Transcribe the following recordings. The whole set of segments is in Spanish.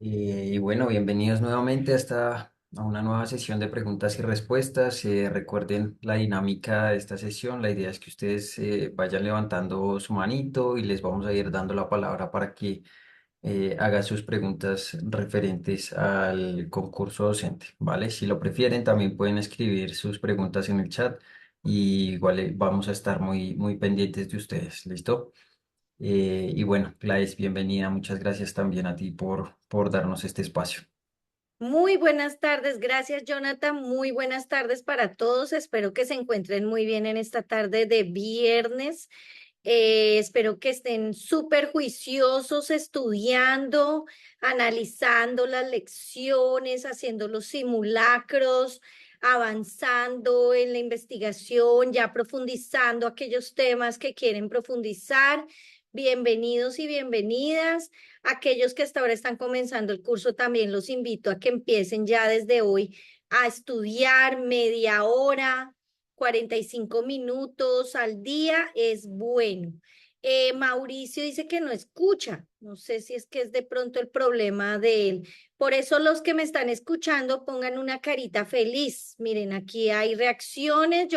Y bueno, bienvenidos nuevamente a una nueva sesión de preguntas y respuestas. Recuerden la dinámica de esta sesión. La idea es que ustedes vayan levantando su manito y les vamos a ir dando la palabra para que hagan sus preguntas referentes al concurso docente, ¿vale? Si lo prefieren, también pueden escribir sus preguntas en el chat y igual vamos a estar muy pendientes de ustedes. ¿Listo? Y bueno, Gladys, bienvenida. Muchas gracias también a ti por darnos este espacio. Muy buenas tardes, gracias Jonathan, muy buenas tardes para todos. Espero que se encuentren muy bien en esta tarde de viernes. Espero que estén súper juiciosos estudiando, analizando las lecciones, haciendo los simulacros, avanzando en la investigación, ya profundizando aquellos temas que quieren profundizar. Bienvenidos y bienvenidas. Aquellos que hasta ahora están comenzando el curso, también los invito a que empiecen ya desde hoy a estudiar media hora, 45 minutos al día es bueno. Mauricio dice que no escucha. No sé si es que es de pronto el problema de él. Por eso los que me están escuchando pongan una carita feliz. Miren, aquí hay reacciones.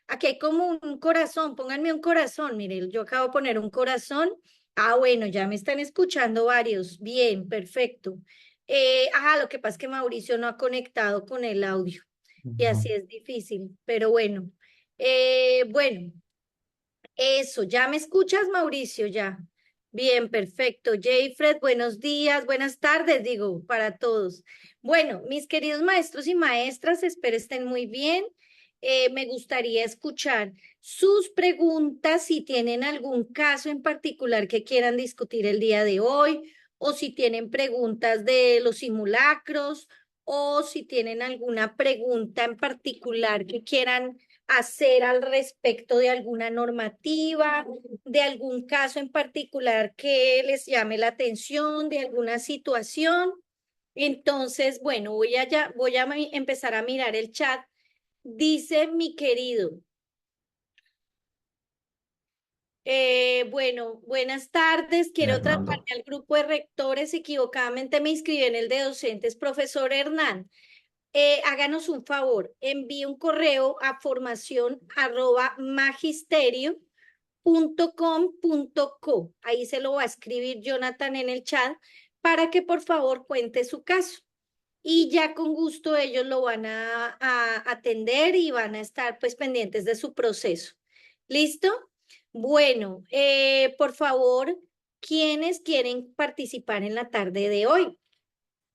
Aquí hay como un corazón. Pónganme un corazón. Miren, yo acabo de poner un corazón. Ah, bueno, ya me están escuchando varios. Bien, perfecto. Lo que pasa es que Mauricio no ha conectado con el audio y Ujú. así es difícil, pero bueno. Bueno, eso, ¿ya me escuchas, Mauricio? Ya. Bien, perfecto. Jayfred, buenos días, buenas tardes, digo, para todos. Bueno, mis queridos maestros y maestras, espero estén muy bien. Me gustaría escuchar sus preguntas si tienen algún caso en particular que quieran discutir el día de hoy, o si tienen preguntas de los simulacros, o si tienen alguna pregunta en particular que quieran hacer al respecto de alguna normativa, de algún caso en particular que les llame la atención, de alguna situación. Entonces, bueno, empezar a mirar el chat. Dice mi querido, bueno, buenas tardes. Quiero tratarme Hernando. al grupo de rectores. Equivocadamente me inscribí en el de docentes. Profesor Hernán, háganos un favor, envíe un correo a formación@magisterio.com.co. Ahí se lo va a escribir Jonathan en el chat para que por favor cuente su caso. Y ya con gusto ellos lo van a atender y van a estar pues pendientes de su proceso. ¿Listo? Bueno, por favor, ¿quiénes quieren participar en la tarde de hoy?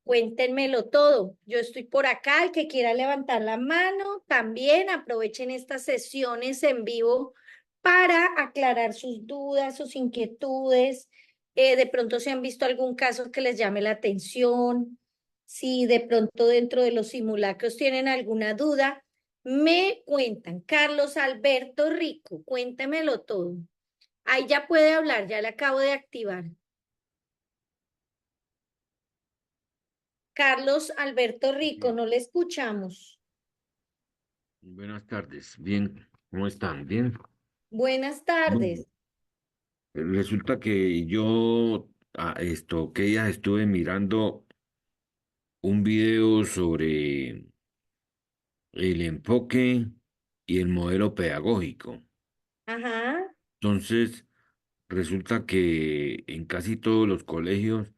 Cuéntenmelo todo. Yo estoy por acá. El que quiera levantar la mano, también aprovechen estas sesiones en vivo para aclarar sus dudas, sus inquietudes. De pronto, si han visto algún caso que les llame la atención, si de pronto dentro de los simulacros tienen alguna duda, me cuentan. Carlos Alberto Rico, cuéntemelo todo. Ahí ya puede hablar, ya le acabo de activar. Carlos Alberto Rico, Sí, no le escuchamos. buenas tardes. Bien, ¿cómo están? Bien. Buenas Bueno, tardes. resulta que yo que ya estuve mirando un video sobre el enfoque y el modelo pedagógico. Ajá. Entonces, resulta que en casi todos los colegios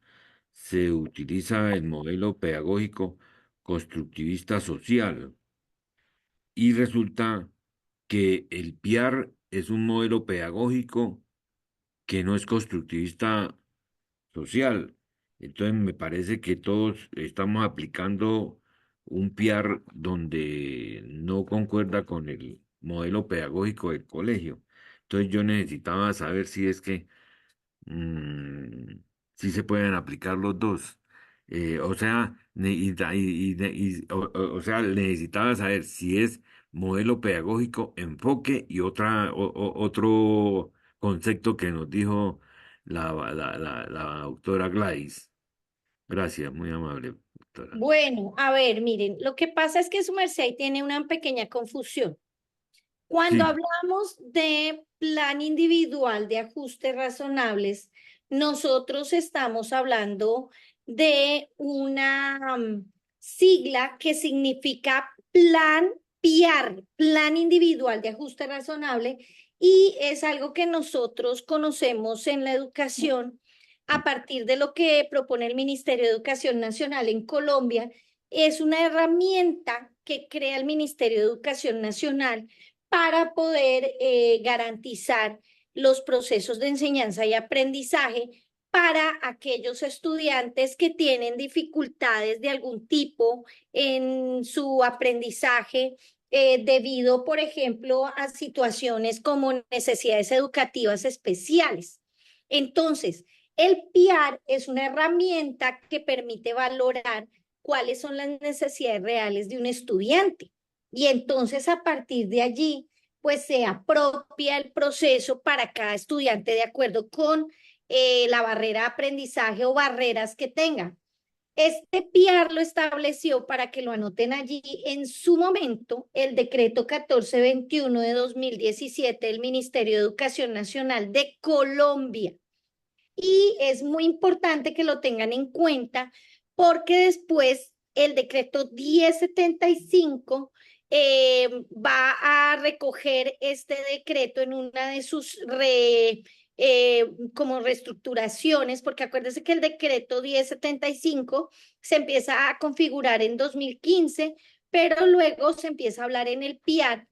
se utiliza el modelo pedagógico constructivista social y resulta que el PIAR es un modelo pedagógico que no es constructivista social. Entonces me parece que todos estamos aplicando un PIAR donde no concuerda con el modelo pedagógico del colegio. Entonces yo necesitaba saber si es que mm, si se pueden aplicar los dos. O sea, o sea, necesitaba saber si es modelo pedagógico, enfoque y otro concepto que nos dijo la doctora Gladys. Gracias, muy amable, doctora. Bueno, a ver, miren, lo que pasa es que su merced ahí tiene una pequeña confusión. Cuando Sí, hablamos de plan individual de ajustes razonables, nosotros estamos hablando de una sigla que significa Plan PIAR, Plan Individual de Ajuste Razonable, y es algo que nosotros conocemos en la educación a partir de lo que propone el Ministerio de Educación Nacional en Colombia. Es una herramienta que crea el Ministerio de Educación Nacional para poder garantizar los procesos de enseñanza y aprendizaje para aquellos estudiantes que tienen dificultades de algún tipo en su aprendizaje, debido, por ejemplo, a situaciones como necesidades educativas especiales. Entonces, el PIAR es una herramienta que permite valorar cuáles son las necesidades reales de un estudiante. Y entonces, a partir de allí, pues se apropia el proceso para cada estudiante de acuerdo con la barrera de aprendizaje o barreras que tenga. Este PIAR lo estableció, para que lo anoten allí, en su momento el decreto 1421 de 2017 del Ministerio de Educación Nacional de Colombia. Y es muy importante que lo tengan en cuenta porque después el decreto 1075 va a recoger este decreto en una de sus como reestructuraciones, porque acuérdense que el decreto 1075 se empieza a configurar en 2015, pero luego se empieza a hablar en el PIAR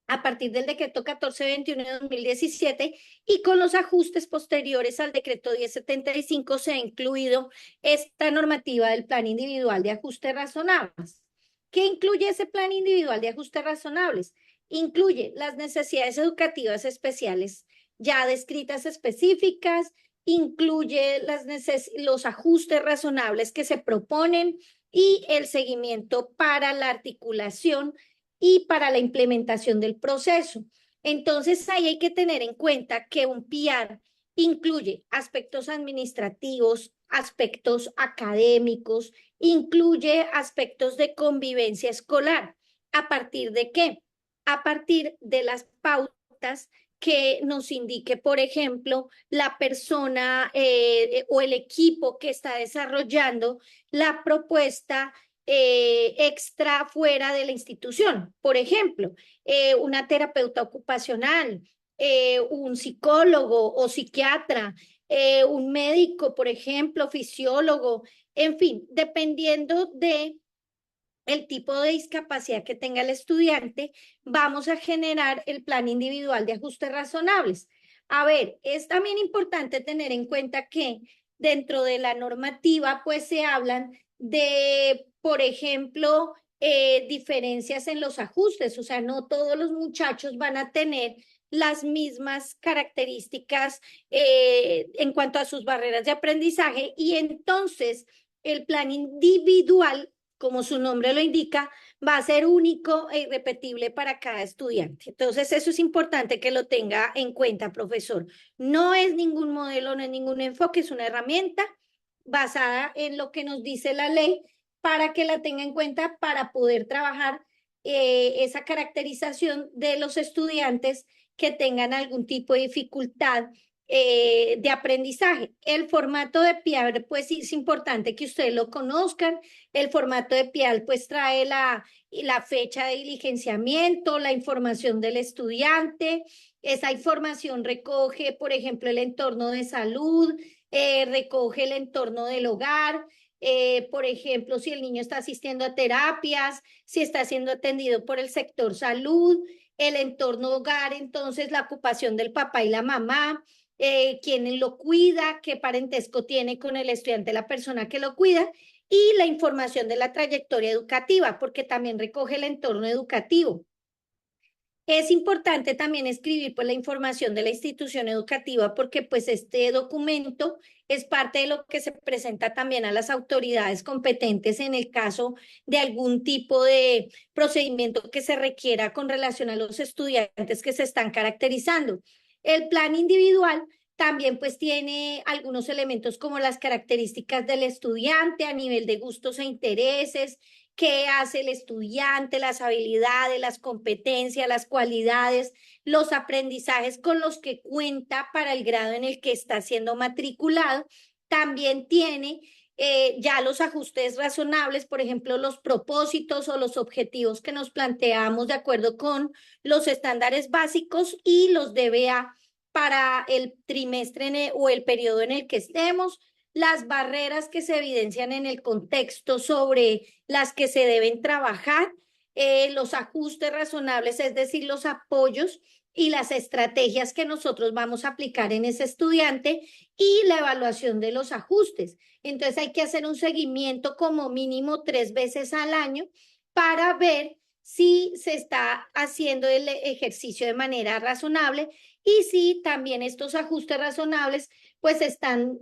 a partir del decreto 1421 de 2017, y con los ajustes posteriores al decreto 1075 se ha incluido esta normativa del plan individual de ajustes razonables. ¿Qué incluye ese plan individual de ajustes razonables? Incluye las necesidades educativas especiales ya descritas específicas, incluye los ajustes razonables que se proponen y el seguimiento para la articulación y para la implementación del proceso. Entonces, ahí hay que tener en cuenta que un PIAR incluye aspectos administrativos, aspectos académicos, incluye aspectos de convivencia escolar. ¿A partir de qué? A partir de las pautas que nos indique, por ejemplo, la persona o el equipo que está desarrollando la propuesta extra fuera de la institución. Por ejemplo, una terapeuta ocupacional, un psicólogo o psiquiatra, un médico, por ejemplo, fisiólogo, en fin, dependiendo de el tipo de discapacidad que tenga el estudiante, vamos a generar el plan individual de ajustes razonables. A ver, es también importante tener en cuenta que dentro de la normativa, pues se hablan de, por ejemplo, diferencias en los ajustes, o sea, no todos los muchachos van a tener las mismas características en cuanto a sus barreras de aprendizaje, y entonces el plan individual, como su nombre lo indica, va a ser único e irrepetible para cada estudiante. Entonces, eso es importante que lo tenga en cuenta, profesor. No es ningún modelo, no es ningún enfoque, es una herramienta basada en lo que nos dice la ley, para que la tenga en cuenta para poder trabajar esa caracterización de los estudiantes que tengan algún tipo de dificultad de aprendizaje. El formato de PIAL, pues sí, es importante que ustedes lo conozcan. El formato de PIAL pues trae la fecha de diligenciamiento, la información del estudiante. Esa información recoge, por ejemplo, el entorno de salud, recoge el entorno del hogar, por ejemplo, si el niño está asistiendo a terapias, si está siendo atendido por el sector salud, el entorno hogar, entonces la ocupación del papá y la mamá, quién lo cuida, qué parentesco tiene con el estudiante la persona que lo cuida, y la información de la trayectoria educativa, porque también recoge el entorno educativo. Es importante también escribir pues la información de la institución educativa, porque pues este documento es parte de lo que se presenta también a las autoridades competentes en el caso de algún tipo de procedimiento que se requiera con relación a los estudiantes que se están caracterizando. El plan individual también pues tiene algunos elementos como las características del estudiante a nivel de gustos e intereses, qué hace el estudiante, las habilidades, las competencias, las cualidades, los aprendizajes con los que cuenta para el grado en el que está siendo matriculado. También tiene ya los ajustes razonables, por ejemplo, los propósitos o los objetivos que nos planteamos de acuerdo con los estándares básicos y los DBA para el trimestre o el periodo en el que estemos, las barreras que se evidencian en el contexto sobre las que se deben trabajar, los ajustes razonables, es decir, los apoyos y las estrategias que nosotros vamos a aplicar en ese estudiante y la evaluación de los ajustes. Entonces hay que hacer un seguimiento como mínimo 3 veces al año para ver si se está haciendo el ejercicio de manera razonable y si también estos ajustes razonables pues están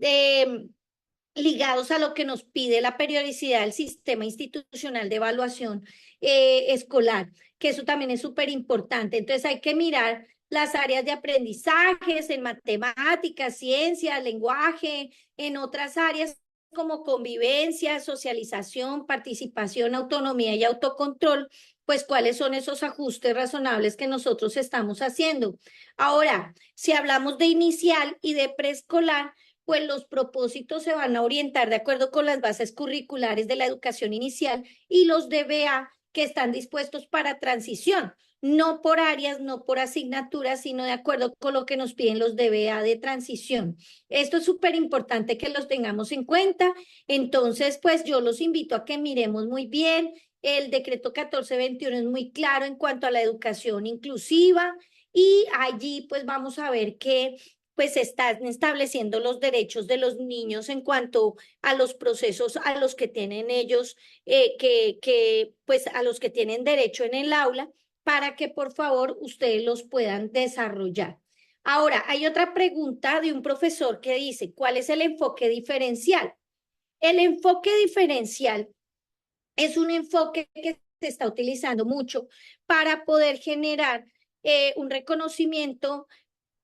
ligados a lo que nos pide la periodicidad del sistema institucional de evaluación escolar, que eso también es súper importante. Entonces hay que mirar las áreas de aprendizajes en matemáticas, ciencia, lenguaje, en otras áreas como convivencia, socialización, participación, autonomía y autocontrol, pues cuáles son esos ajustes razonables que nosotros estamos haciendo. Ahora, si hablamos de inicial y de preescolar, pues los propósitos se van a orientar de acuerdo con las bases curriculares de la educación inicial y los DBA que están dispuestos para transición, no por áreas, no por asignaturas, sino de acuerdo con lo que nos piden los DBA de transición. Esto es súper importante que los tengamos en cuenta. Entonces, pues yo los invito a que miremos muy bien. El decreto 1421 es muy claro en cuanto a la educación inclusiva y allí pues vamos a ver que pues están estableciendo los derechos de los niños en cuanto a los procesos a los que tienen ellos, pues a los que tienen derecho en el aula, para que por favor ustedes los puedan desarrollar. Ahora, hay otra pregunta de un profesor que dice, ¿cuál es el enfoque diferencial? El enfoque diferencial es un enfoque que se está utilizando mucho para poder generar un reconocimiento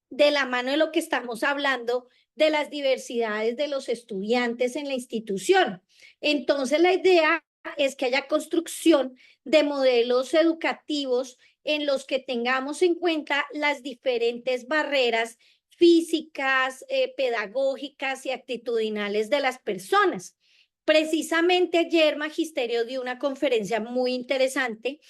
de la mano de lo que estamos hablando de las diversidades de los estudiantes en la institución. Entonces, la idea es que haya construcción de modelos educativos en los que tengamos en cuenta las diferentes barreras físicas, pedagógicas y actitudinales de las personas. Precisamente ayer Magisterio dio una conferencia muy interesante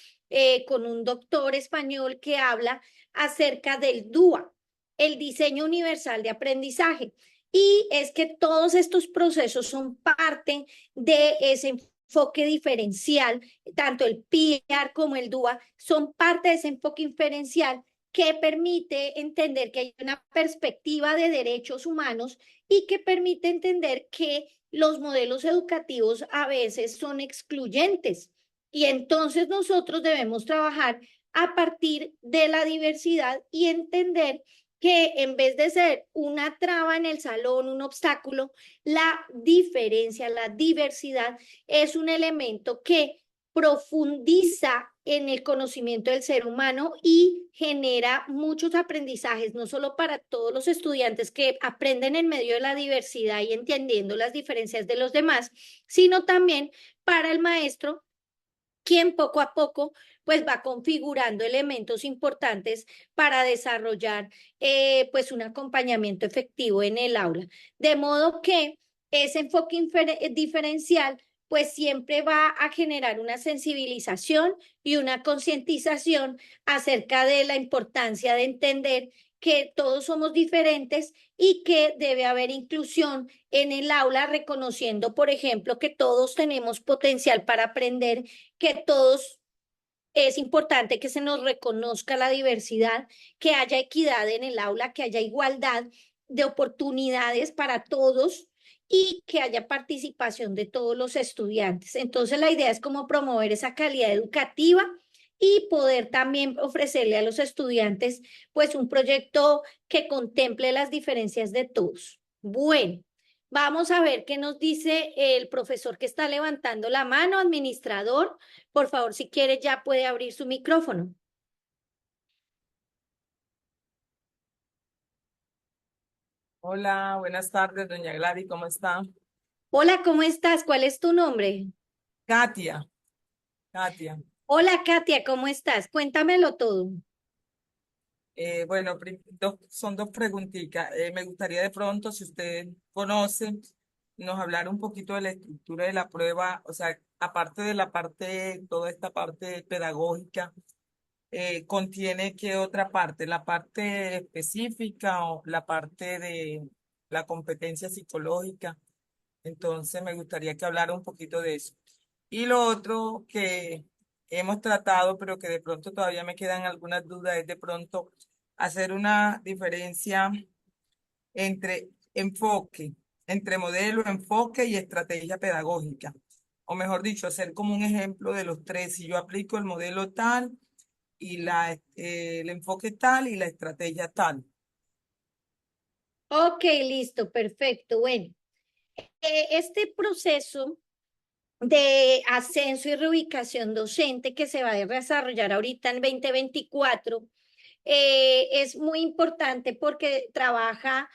con un doctor español que habla acerca del DUA, el diseño universal de aprendizaje. Y es que todos estos procesos son parte de ese enfoque diferencial, tanto el PIAR como el DUA son parte de ese enfoque diferencial que permite entender que hay una perspectiva de derechos humanos y que permite entender que los modelos educativos a veces son excluyentes. Y entonces nosotros debemos trabajar a partir de la diversidad y entender que en vez de ser una traba en el salón, un obstáculo, la diferencia, la diversidad es un elemento que profundiza en el conocimiento del ser humano y genera muchos aprendizajes, no solo para todos los estudiantes que aprenden en medio de la diversidad y entendiendo las diferencias de los demás, sino también para el maestro quien poco a poco pues va configurando elementos importantes para desarrollar pues un acompañamiento efectivo en el aula. De modo que ese enfoque diferencial pues siempre va a generar una sensibilización y una concientización acerca de la importancia de entender que todos somos diferentes y que debe haber inclusión en el aula, reconociendo, por ejemplo, que todos tenemos potencial para aprender, que todos es importante que se nos reconozca la diversidad, que haya equidad en el aula, que haya igualdad de oportunidades para todos y que haya participación de todos los estudiantes. Entonces la idea es como promover esa calidad educativa y poder también ofrecerle a los estudiantes pues un proyecto que contemple las diferencias de todos. Bueno, vamos a ver qué nos dice el profesor que está levantando la mano, administrador. Por favor, si quiere, ya puede abrir su micrófono. Hola, buenas tardes, doña Gladys, ¿cómo está? Hola, ¿cómo estás? ¿Cuál es tu nombre? Katia, Katia. Hola Katia, ¿cómo estás? Cuéntamelo todo. Bueno, son dos preguntitas. Me gustaría de pronto, si usted conoce, nos hablar un poquito de la estructura de la prueba, o sea, aparte de la parte, toda esta parte pedagógica, ¿contiene qué otra parte? ¿La parte específica o la parte de la competencia psicológica? Entonces, me gustaría que hablara un poquito de eso. Y lo otro que hemos tratado, pero que de pronto todavía me quedan algunas dudas, es de pronto hacer una diferencia entre enfoque, entre modelo, enfoque y estrategia pedagógica. O mejor dicho, hacer como un ejemplo de los tres. Si yo aplico el modelo tal y el enfoque tal y la estrategia tal. Ok, listo, perfecto. Bueno, este proceso de ascenso y reubicación docente que se va a desarrollar ahorita en 2024 es muy importante porque trabaja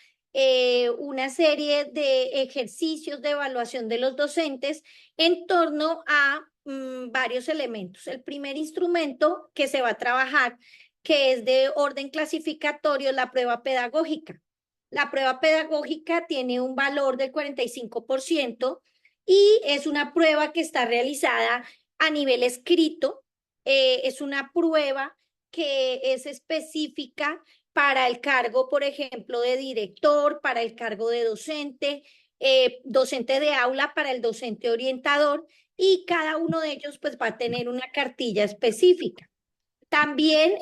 una serie de ejercicios de evaluación de los docentes en torno a varios elementos. El primer instrumento que se va a trabajar, que es de orden clasificatorio, es la prueba pedagógica. La prueba pedagógica tiene un valor del 45% y es una prueba que está realizada a nivel escrito. Es una prueba que es específica para el cargo, por ejemplo, de director, para el cargo de docente, docente de aula, para el docente orientador, y cada uno de ellos pues va a tener una cartilla específica. También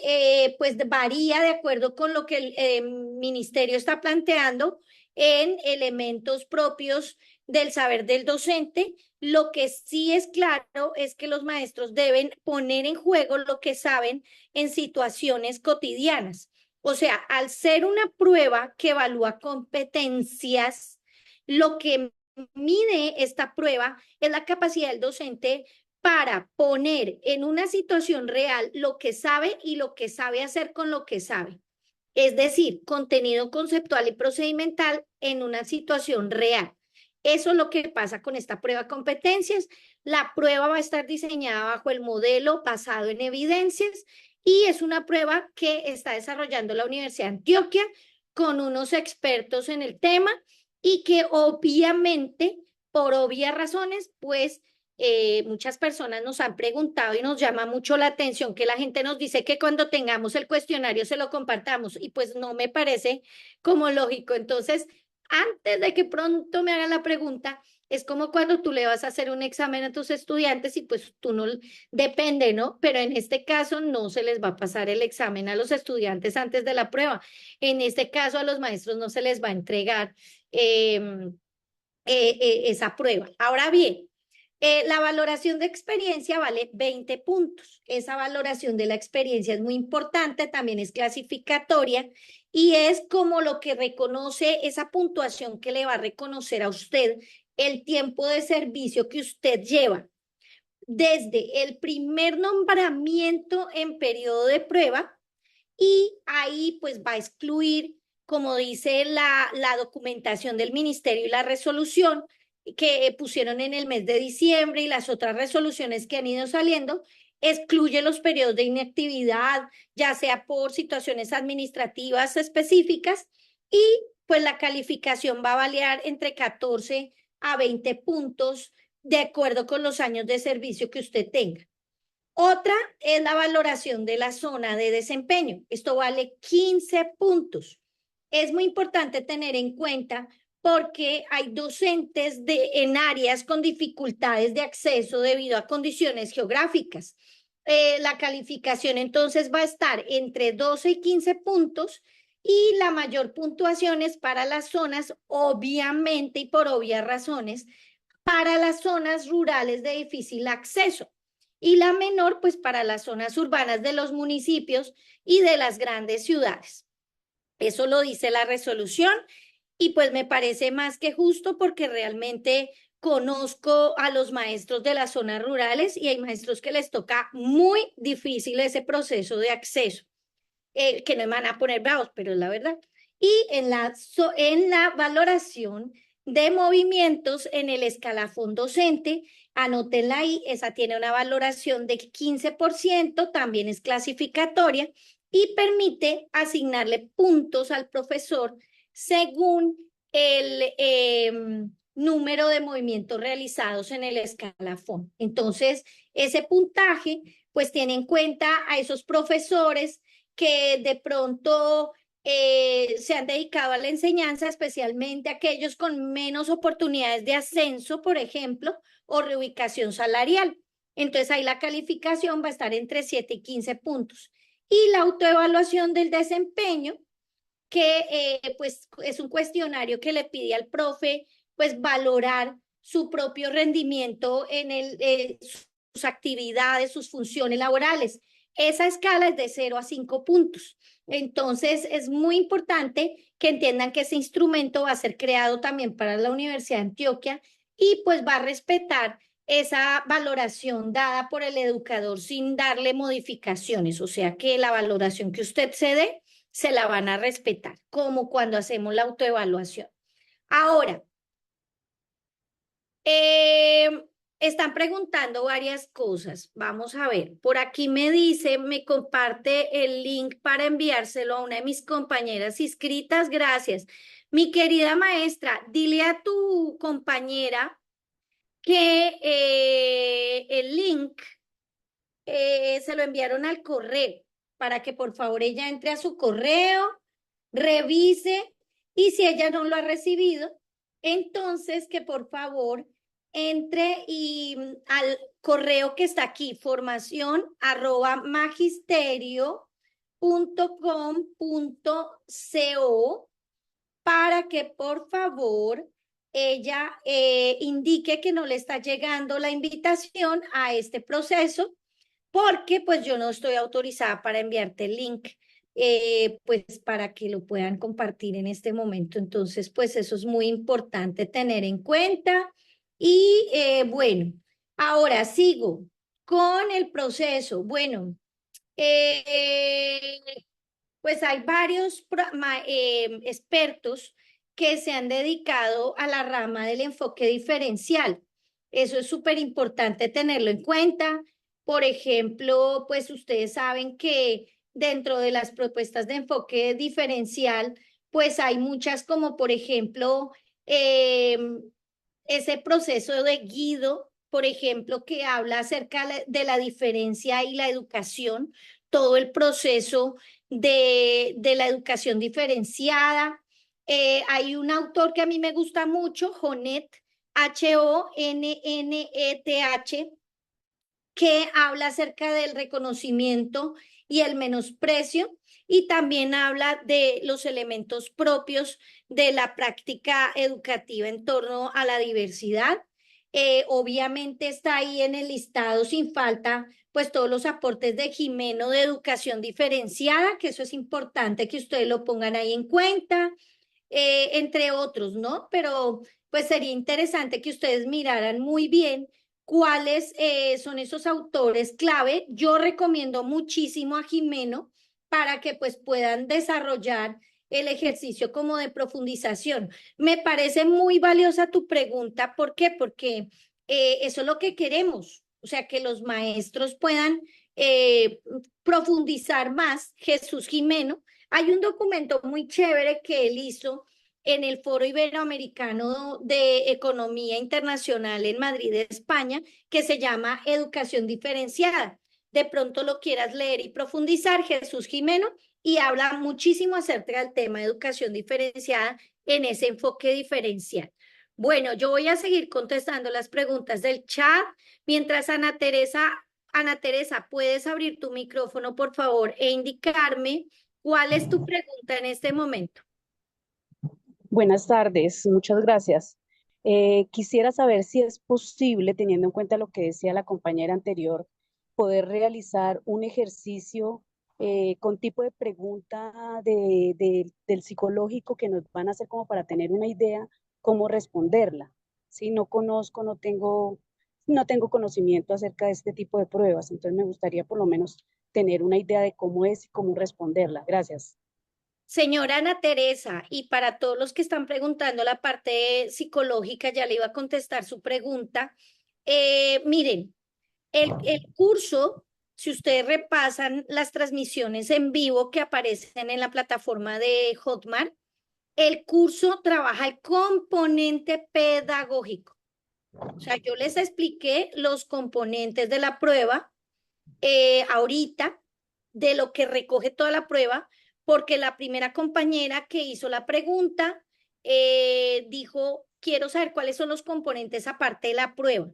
pues varía de acuerdo con lo que el ministerio está planteando en elementos propios del saber del docente. Lo que sí es claro es que los maestros deben poner en juego lo que saben en situaciones cotidianas. O sea, al ser una prueba que evalúa competencias, lo que mide esta prueba es la capacidad del docente para poner en una situación real lo que sabe y lo que sabe hacer con lo que sabe. Es decir, contenido conceptual y procedimental en una situación real. Eso es lo que pasa con esta prueba de competencias. La prueba va a estar diseñada bajo el modelo basado en evidencias y es una prueba que está desarrollando la Universidad de Antioquia con unos expertos en el tema y que obviamente, por obvias razones, pues muchas personas nos han preguntado y nos llama mucho la atención que la gente nos dice que cuando tengamos el cuestionario se lo compartamos y pues no me parece como lógico. Entonces, antes de que pronto me hagan la pregunta, es como cuando tú le vas a hacer un examen a tus estudiantes y pues tú no, depende, ¿no? Pero en este caso no se les va a pasar el examen a los estudiantes antes de la prueba. En este caso a los maestros no se les va a entregar esa prueba. Ahora bien, la valoración de experiencia vale 20 puntos. Esa valoración de la experiencia es muy importante, también es clasificatoria y es como lo que reconoce esa puntuación que le va a reconocer a usted el tiempo de servicio que usted lleva desde el primer nombramiento en periodo de prueba y ahí pues va a excluir, como dice la documentación del ministerio y la resolución que pusieron en el mes de diciembre y las otras resoluciones que han ido saliendo, excluye los periodos de inactividad, ya sea por situaciones administrativas específicas y pues la calificación va a variar entre 14 a 20 puntos de acuerdo con los años de servicio que usted tenga. Otra es la valoración de la zona de desempeño. Esto vale 15 puntos. Es muy importante tener en cuenta porque hay docentes en áreas con dificultades de acceso debido a condiciones geográficas. La calificación entonces va a estar entre 12 y 15 puntos y la mayor puntuación es para las zonas, obviamente y por obvias razones, para las zonas rurales de difícil acceso y la menor pues para las zonas urbanas de los municipios y de las grandes ciudades. Eso lo dice la resolución y pues me parece más que justo porque realmente conozco a los maestros de las zonas rurales y hay maestros que les toca muy difícil ese proceso de acceso, que no me van a poner bravos, pero es la verdad. Y en la valoración de movimientos en el escalafón docente. Anótenla ahí, esa tiene una valoración del 15%, también es clasificatoria y permite asignarle puntos al profesor según el número de movimientos realizados en el escalafón. Entonces, ese puntaje, pues tiene en cuenta a esos profesores que de pronto se han dedicado a la enseñanza, especialmente aquellos con menos oportunidades de ascenso, por ejemplo, o reubicación salarial. Entonces ahí la calificación va a estar entre 7 y 15 puntos. Y la autoevaluación del desempeño, que pues es un cuestionario que le pide al profe pues valorar su propio rendimiento en sus actividades, sus funciones laborales. Esa escala es de 0 a 5 puntos. Entonces es muy importante que entiendan que ese instrumento va a ser creado también para la Universidad de Antioquia y pues va a respetar esa valoración dada por el educador sin darle modificaciones, o sea que la valoración que usted se dé se la van a respetar, como cuando hacemos la autoevaluación. Ahora, eh, están preguntando varias cosas. Vamos a ver. Por aquí me dice, me comparte el link para enviárselo a una de mis compañeras inscritas. Gracias. Mi querida maestra, dile a tu compañera que el link se lo enviaron al correo para que por favor ella entre a su correo, revise y si ella no lo ha recibido, entonces que por favor entre y al correo que está aquí, formación@magisterio.com.co para que por favor ella indique que no le está llegando la invitación a este proceso porque pues yo no estoy autorizada para enviarte el link, pues para que lo puedan compartir en este momento. Entonces, pues eso es muy importante tener en cuenta. Y bueno, ahora sigo con el proceso. Bueno, eh, pues hay varios expertos que se han dedicado a la rama del enfoque diferencial. Eso es súper importante tenerlo en cuenta. Por ejemplo, pues ustedes saben que dentro de las propuestas de enfoque diferencial, pues hay muchas como por ejemplo eh, ese proceso de Guido, por ejemplo, que habla acerca de la diferencia y la educación, todo el proceso de la educación diferenciada. Hay un autor que a mí me gusta mucho, Jonet, Honneth, que habla acerca del reconocimiento y el menosprecio y también habla de los elementos propios de la práctica educativa en torno a la diversidad. Obviamente está ahí en el listado sin falta pues todos los aportes de Jimeno de educación diferenciada, que eso es importante que ustedes lo pongan ahí en cuenta, entre otros, ¿no? Pero pues sería interesante que ustedes miraran muy bien cuáles son esos autores clave. Yo recomiendo muchísimo a Jimeno para que pues puedan desarrollar el ejercicio como de profundización. Me parece muy valiosa tu pregunta. ¿Por qué? Porque eso es lo que queremos, o sea, que los maestros puedan profundizar más. Jesús Jimeno, hay un documento muy chévere que él hizo en el Foro Iberoamericano de Economía Internacional en Madrid, España, que se llama Educación Diferenciada. De pronto lo quieras leer y profundizar, Jesús Jimeno, y habla muchísimo acerca del tema de educación diferenciada en ese enfoque diferencial. Bueno, yo voy a seguir contestando las preguntas del chat. Mientras Ana Teresa, ¿puedes abrir tu micrófono, por favor, e indicarme cuál es tu pregunta en este momento? Buenas tardes, muchas gracias. Quisiera saber si es posible, teniendo en cuenta lo que decía la compañera anterior, poder realizar un ejercicio con tipo de pregunta del psicológico que nos van a hacer como para tener una idea cómo responderla. Si no conozco, no tengo conocimiento acerca de este tipo de pruebas, entonces me gustaría por lo menos tener una idea de cómo es y cómo responderla. Gracias. Señora Ana Teresa, y para todos los que están preguntando la parte psicológica, ya le iba a contestar su pregunta. Miren, el curso, si ustedes repasan las transmisiones en vivo que aparecen en la plataforma de Hotmart, el curso trabaja el componente pedagógico. O sea, yo les expliqué los componentes de la prueba ahorita, de lo que recoge toda la prueba, porque la primera compañera que hizo la pregunta dijo, quiero saber cuáles son los componentes aparte de la prueba,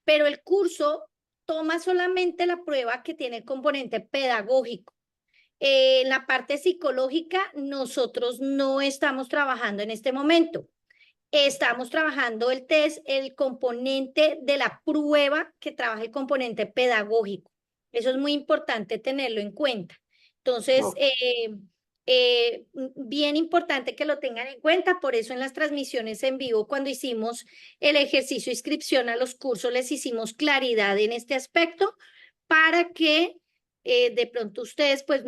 pero el curso toma solamente la prueba que tiene el componente pedagógico. En la parte psicológica, nosotros no estamos trabajando en este momento. Estamos trabajando el test, el componente de la prueba que trabaja el componente pedagógico. Eso es muy importante tenerlo en cuenta. Entonces, Ok. bien importante que lo tengan en cuenta. Por eso en las transmisiones en vivo, cuando hicimos el ejercicio de inscripción a los cursos, les hicimos claridad en este aspecto para que de pronto ustedes pues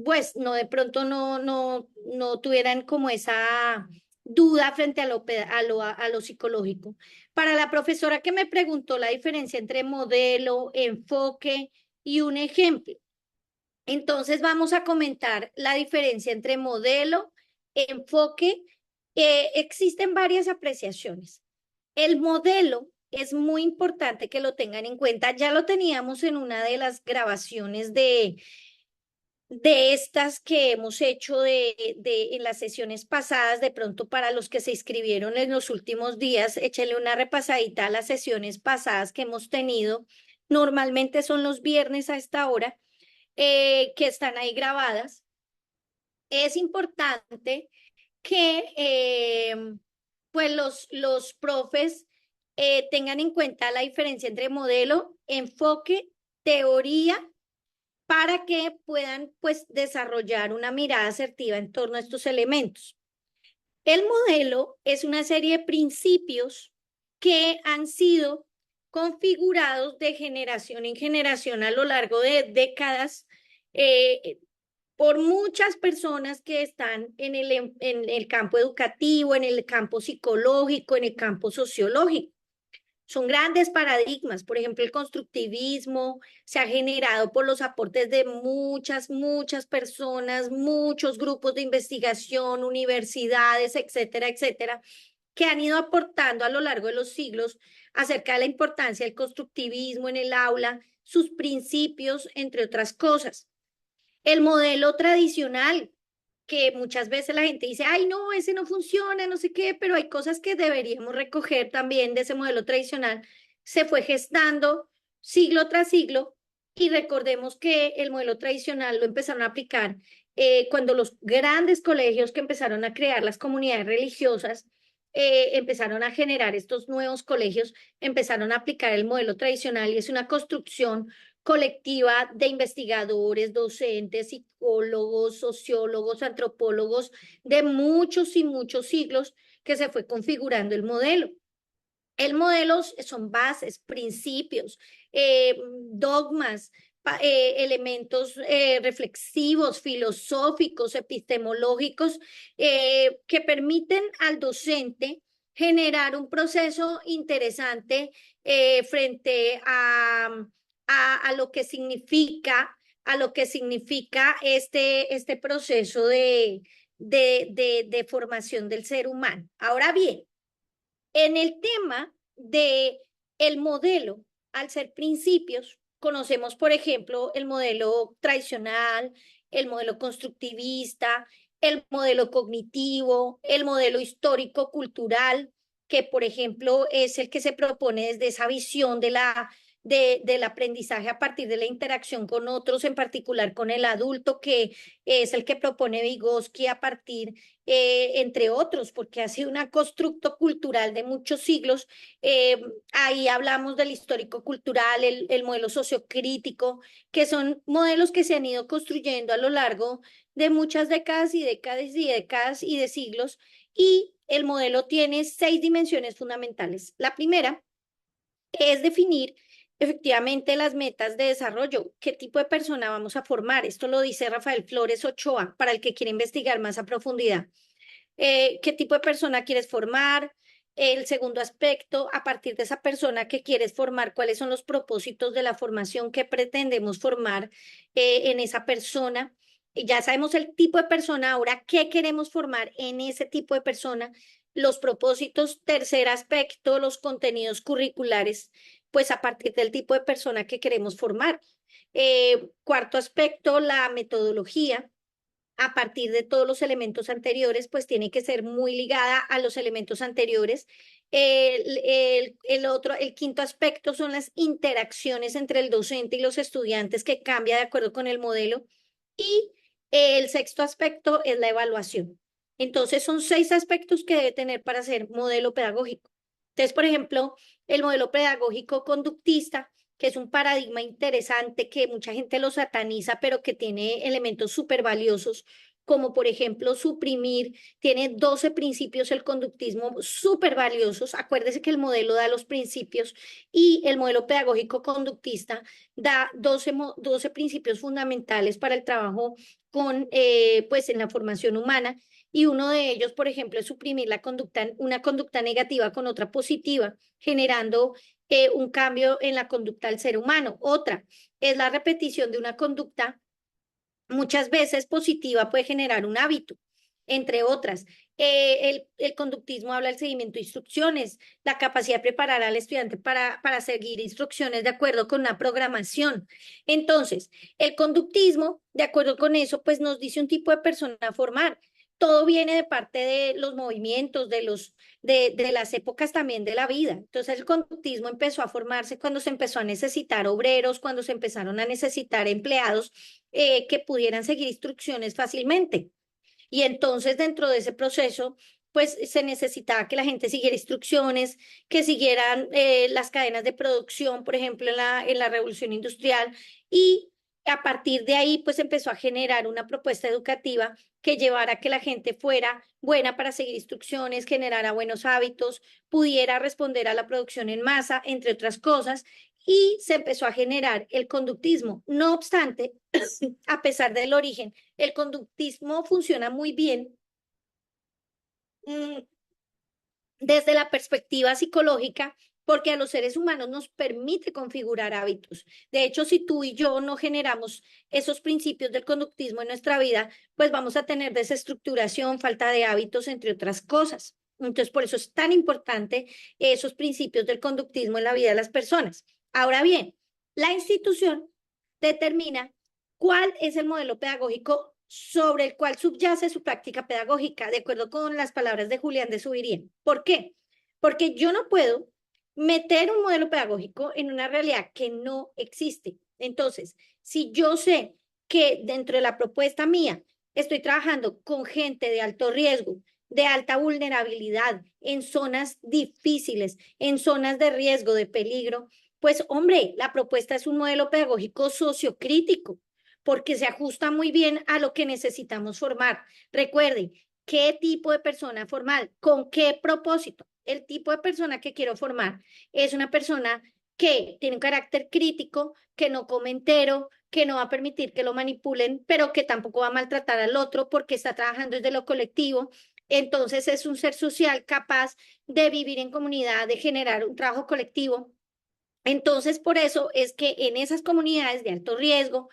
pues no de pronto no tuvieran como esa duda frente a a lo psicológico. Para la profesora que me preguntó la diferencia entre modelo, enfoque y un ejemplo. Entonces vamos a comentar la diferencia entre modelo, enfoque. Existen varias apreciaciones. El modelo es muy importante que lo tengan en cuenta. Ya lo teníamos en una de las grabaciones de estas que hemos hecho en las sesiones pasadas. De pronto para los que se inscribieron en los últimos días, échenle una repasadita a las sesiones pasadas que hemos tenido. Normalmente son los viernes a esta hora, que están ahí grabadas. Es importante que pues los profes tengan en cuenta la diferencia entre modelo, enfoque, teoría, para que puedan pues desarrollar una mirada asertiva en torno a estos elementos. El modelo es una serie de principios que han sido configurados de generación en generación a lo largo de décadas, por muchas personas que están en el campo educativo, en el campo psicológico, en el campo sociológico. Son grandes paradigmas. Por ejemplo, el constructivismo se ha generado por los aportes de muchas personas, muchos grupos de investigación, universidades, etcétera, etcétera, que han ido aportando a lo largo de los siglos acerca de la importancia del constructivismo en el aula, sus principios, entre otras cosas. El modelo tradicional, que muchas veces la gente dice, ay, no, ese no funciona, no sé qué, pero hay cosas que deberíamos recoger también de ese modelo tradicional. Se fue gestando siglo tras siglo, y recordemos que el modelo tradicional lo empezaron a aplicar cuando los grandes colegios que empezaron a crear las comunidades religiosas, empezaron a generar estos nuevos colegios, empezaron a aplicar el modelo tradicional, y es una construcción colectiva de investigadores, docentes, psicólogos, sociólogos, antropólogos de muchos y muchos siglos, que se fue configurando el modelo. El modelo son bases, principios, dogmas, elementos reflexivos, filosóficos, epistemológicos, que permiten al docente generar un proceso interesante frente a lo que significa, este proceso de formación del ser humano. Ahora bien, en el tema de el modelo, al ser principios, conocemos, por ejemplo, el modelo tradicional, el modelo constructivista, el modelo cognitivo, el modelo histórico-cultural, que, por ejemplo, es el que se propone desde esa visión del aprendizaje a partir de la interacción con otros, en particular con el adulto, que es el que propone Vygotsky a partir, entre otros, porque ha sido un constructo cultural de muchos siglos. Ahí hablamos del histórico-cultural, el modelo sociocrítico, que son modelos que se han ido construyendo a lo largo de muchas décadas y décadas y décadas y de siglos, y el modelo tiene 6 dimensiones fundamentales. La primera es definir efectivamente las metas de desarrollo. ¿Qué tipo de persona vamos a formar? Esto lo dice Rafael Flores Ochoa, para el que quiere investigar más a profundidad. ¿Qué tipo de persona quieres formar? El segundo aspecto, a partir de esa persona que quieres formar, ¿cuáles son los propósitos de la formación que pretendemos formar en esa persona? Ya sabemos el tipo de persona, ahora, ¿qué queremos formar en ese tipo de persona? Los propósitos. Tercer aspecto, los contenidos curriculares, pues a partir del tipo de persona que queremos formar. Cuarto aspecto, la metodología a partir de todos los elementos anteriores, pues tiene que ser muy ligada a los elementos anteriores. El quinto aspecto son las interacciones entre el docente y los estudiantes que cambia de acuerdo con el modelo. Y el sexto aspecto es la evaluación. Entonces son 6 aspectos que debe tener para ser modelo pedagógico. Entonces, por ejemplo, el modelo pedagógico conductista, que es un paradigma interesante que mucha gente lo sataniza, pero que tiene elementos súper valiosos, como por ejemplo suprimir, tiene 12 principios el conductismo súper valiosos. Acuérdese que el modelo da los principios y el modelo pedagógico conductista da 12 principios fundamentales para el trabajo con, pues en la formación humana. Y uno de ellos, por ejemplo, es suprimir una conducta negativa con otra positiva, generando un cambio en la conducta del ser humano. Otra es la repetición de una conducta muchas veces positiva puede generar un hábito, entre otras. El conductismo habla del seguimiento de instrucciones, la capacidad de preparar al estudiante para seguir instrucciones de acuerdo con una programación. Entonces, el conductismo, de acuerdo con eso, pues nos dice un tipo de persona a formar. Todo viene de parte de los movimientos, de las épocas también de la vida. Entonces el conductismo empezó a formarse cuando se empezó a necesitar obreros, cuando se empezaron a necesitar empleados que pudieran seguir instrucciones fácilmente. Y entonces dentro de ese proceso, pues se necesitaba que la gente siguiera instrucciones, que siguieran las cadenas de producción, por ejemplo, en la revolución industrial. Y a partir de ahí, pues empezó a generar una propuesta educativa que llevara a que la gente fuera buena para seguir instrucciones, generara buenos hábitos, pudiera responder a la producción en masa, entre otras cosas, y se empezó a generar el conductismo. No obstante, a pesar del origen, el conductismo funciona muy bien desde la perspectiva psicológica porque a los seres humanos nos permite configurar hábitos. De hecho, si tú y yo no generamos esos principios del conductismo en nuestra vida, pues vamos a tener desestructuración, falta de hábitos, entre otras cosas. Entonces, por eso es tan importante esos principios del conductismo en la vida de las personas. Ahora bien, la institución determina cuál es el modelo pedagógico sobre el cual subyace su práctica pedagógica, de acuerdo con las palabras de Julián de Subiría. ¿Por qué? Porque yo no puedo meter un modelo pedagógico en una realidad que no existe. Entonces, si yo sé que dentro de la propuesta mía estoy trabajando con gente de alto riesgo, de alta vulnerabilidad, en zonas difíciles, en zonas de riesgo, de peligro, pues hombre, la propuesta es un modelo pedagógico sociocrítico, porque se ajusta muy bien a lo que necesitamos formar. Recuerden, ¿qué tipo de persona formar? ¿Con qué propósito? El tipo de persona que quiero formar es una persona que tiene un carácter crítico, que no come entero, que no va a permitir que lo manipulen, pero que tampoco va a maltratar al otro porque está trabajando desde lo colectivo. Entonces es un ser social capaz de vivir en comunidad, de generar un trabajo colectivo. Entonces, por eso es que en esas comunidades de alto riesgo,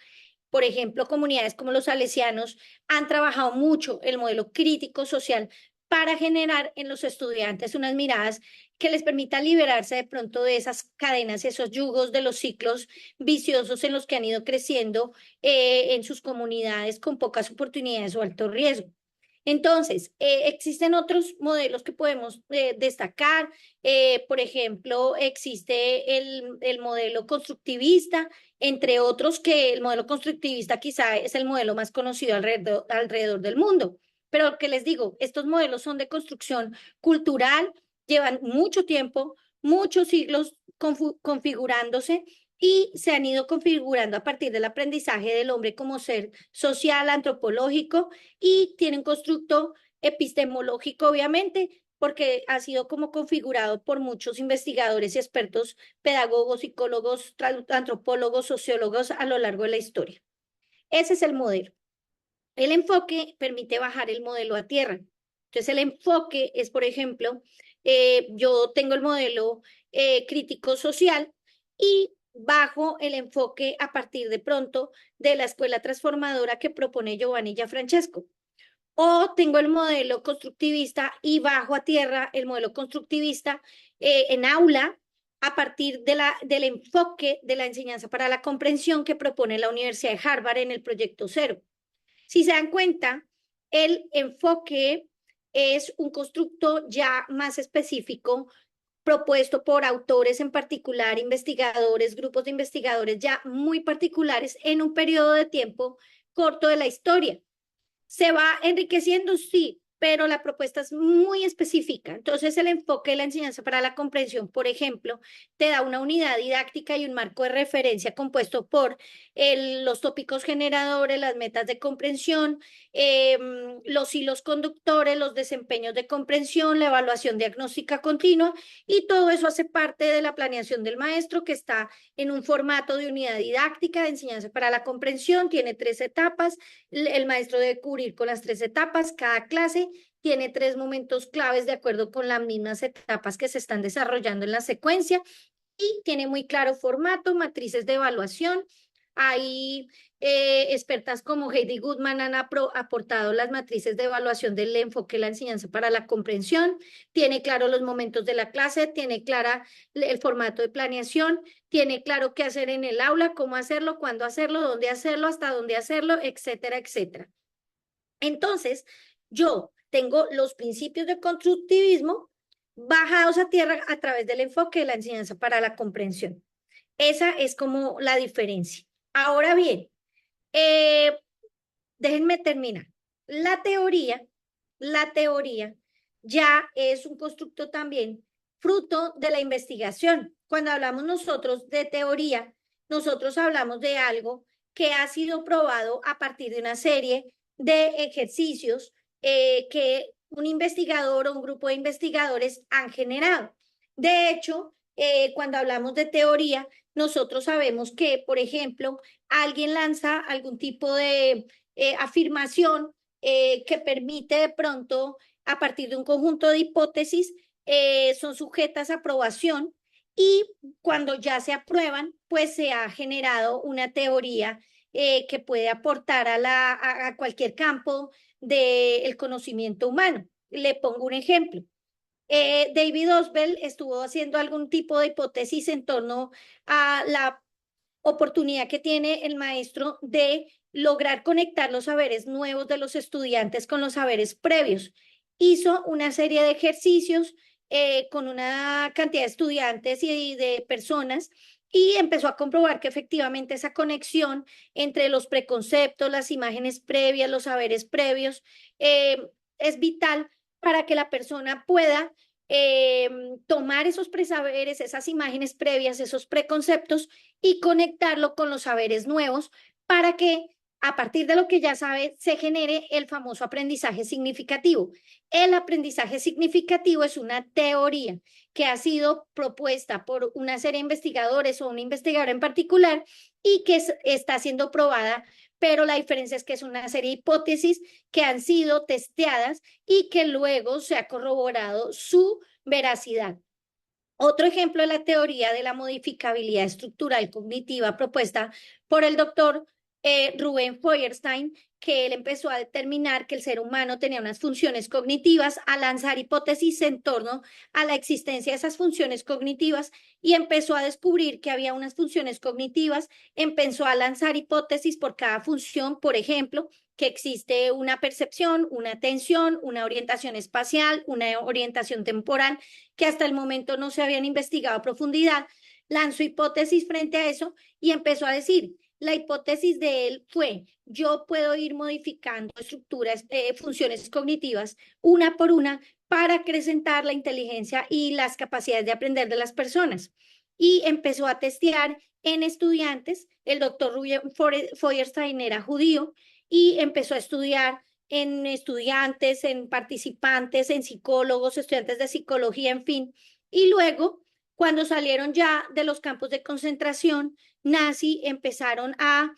por ejemplo, comunidades como los salesianos han trabajado mucho el modelo crítico social para generar en los estudiantes unas miradas que les permita liberarse de pronto de esas cadenas, esos yugos de los ciclos viciosos en los que han ido creciendo en sus comunidades con pocas oportunidades o alto riesgo. Entonces, existen otros modelos que podemos destacar. Por ejemplo, existe el modelo constructivista, entre otros que el modelo constructivista quizá es el modelo más conocido alrededor del mundo. Pero que les digo, estos modelos son de construcción cultural, llevan mucho tiempo, muchos siglos configurándose y se han ido configurando a partir del aprendizaje del hombre como ser social, antropológico y tienen constructo epistemológico, obviamente, porque ha sido como configurado por muchos investigadores y expertos, pedagogos, psicólogos, antropólogos, sociólogos a lo largo de la historia. Ese es el modelo. El enfoque permite bajar el modelo a tierra. Entonces, el enfoque es, por ejemplo, yo tengo el modelo crítico social y bajo el enfoque a partir de pronto de la escuela transformadora que propone Giovanni Gianfrancesco. O tengo el modelo constructivista y bajo a tierra el modelo constructivista en aula a partir del enfoque de la enseñanza para la comprensión que propone la Universidad de Harvard en el proyecto Cero. Si se dan cuenta, el enfoque es un constructo ya más específico propuesto por autores en particular, investigadores, grupos de investigadores ya muy particulares en un periodo de tiempo corto de la historia. ¿Se va enriqueciendo? Sí, pero la propuesta es muy específica. Entonces, el enfoque de la enseñanza para la comprensión, por ejemplo, te da una unidad didáctica y un marco de referencia compuesto por los tópicos generadores, las metas de comprensión, los hilos conductores, los desempeños de comprensión, la evaluación diagnóstica continua, y todo eso hace parte de la planeación del maestro, que está en un formato de unidad didáctica de enseñanza para la comprensión, tiene 3 etapas. El maestro debe cubrir con las 3 etapas. Cada clase tiene 3 momentos claves de acuerdo con las mismas etapas que se están desarrollando en la secuencia, y tiene muy claro formato, matrices de evaluación. Hay expertas como Heidi Goodman han aportado las matrices de evaluación del enfoque de la enseñanza para la comprensión. Tiene claro los momentos de la clase, tiene clara el formato de planeación, tiene claro qué hacer en el aula, cómo hacerlo, cuándo hacerlo, dónde hacerlo, hasta dónde hacerlo, etcétera, etcétera. Entonces, yo tengo los principios de constructivismo bajados a tierra a través del enfoque de la enseñanza para la comprensión. Esa es como la diferencia. Ahora bien, déjenme terminar. La teoría ya es un constructo también fruto de la investigación. Cuando hablamos nosotros de teoría, nosotros hablamos de algo que ha sido probado a partir de una serie de ejercicios que un investigador o un grupo de investigadores han generado. De hecho, cuando hablamos de teoría, nosotros sabemos que, por ejemplo, alguien lanza algún tipo de afirmación que permite de pronto, a partir de un conjunto de hipótesis, son sujetas a aprobación, y cuando ya se aprueban, pues se ha generado una teoría que puede aportar a cualquier campo del conocimiento humano. Le pongo un ejemplo. David Oswald estuvo haciendo algún tipo de hipótesis en torno a la oportunidad que tiene el maestro de lograr conectar los saberes nuevos de los estudiantes con los saberes previos. Hizo una serie de ejercicios con una cantidad de estudiantes y de personas, y empezó a comprobar que efectivamente esa conexión entre los preconceptos, las imágenes previas, los saberes previos, es vital para que la persona pueda tomar esos presaberes, esas imágenes previas, esos preconceptos, y conectarlo con los saberes nuevos para que a partir de lo que ya sabe se genere el famoso aprendizaje significativo. El aprendizaje significativo es una teoría que ha sido propuesta por una serie de investigadores o un investigador en particular y que está siendo probada, pero la diferencia es que es una serie de hipótesis que han sido testeadas y que luego se ha corroborado su veracidad. Otro ejemplo es la teoría de la modificabilidad estructural cognitiva propuesta por el doctor Ruben Feuerstein, que él empezó a determinar que el ser humano tenía unas funciones cognitivas, a lanzar hipótesis en torno a la existencia de esas funciones cognitivas, y empezó a descubrir que había unas funciones cognitivas, empezó a lanzar hipótesis por cada función. Por ejemplo, que existe una percepción, una atención, una orientación espacial, una orientación temporal, que hasta el momento no se habían investigado a profundidad. Lanzó hipótesis frente a eso y empezó a decir, la hipótesis de él fue, yo puedo ir modificando estructuras, funciones cognitivas una por una para acrecentar la inteligencia y las capacidades de aprender de las personas. Y empezó a testear en estudiantes. El doctor Ruben Feuerstein era judío y empezó a estudiar en estudiantes, en participantes, en psicólogos, estudiantes de psicología, en fin. Y luego, cuando salieron ya de los campos de concentración, nazi empezaron a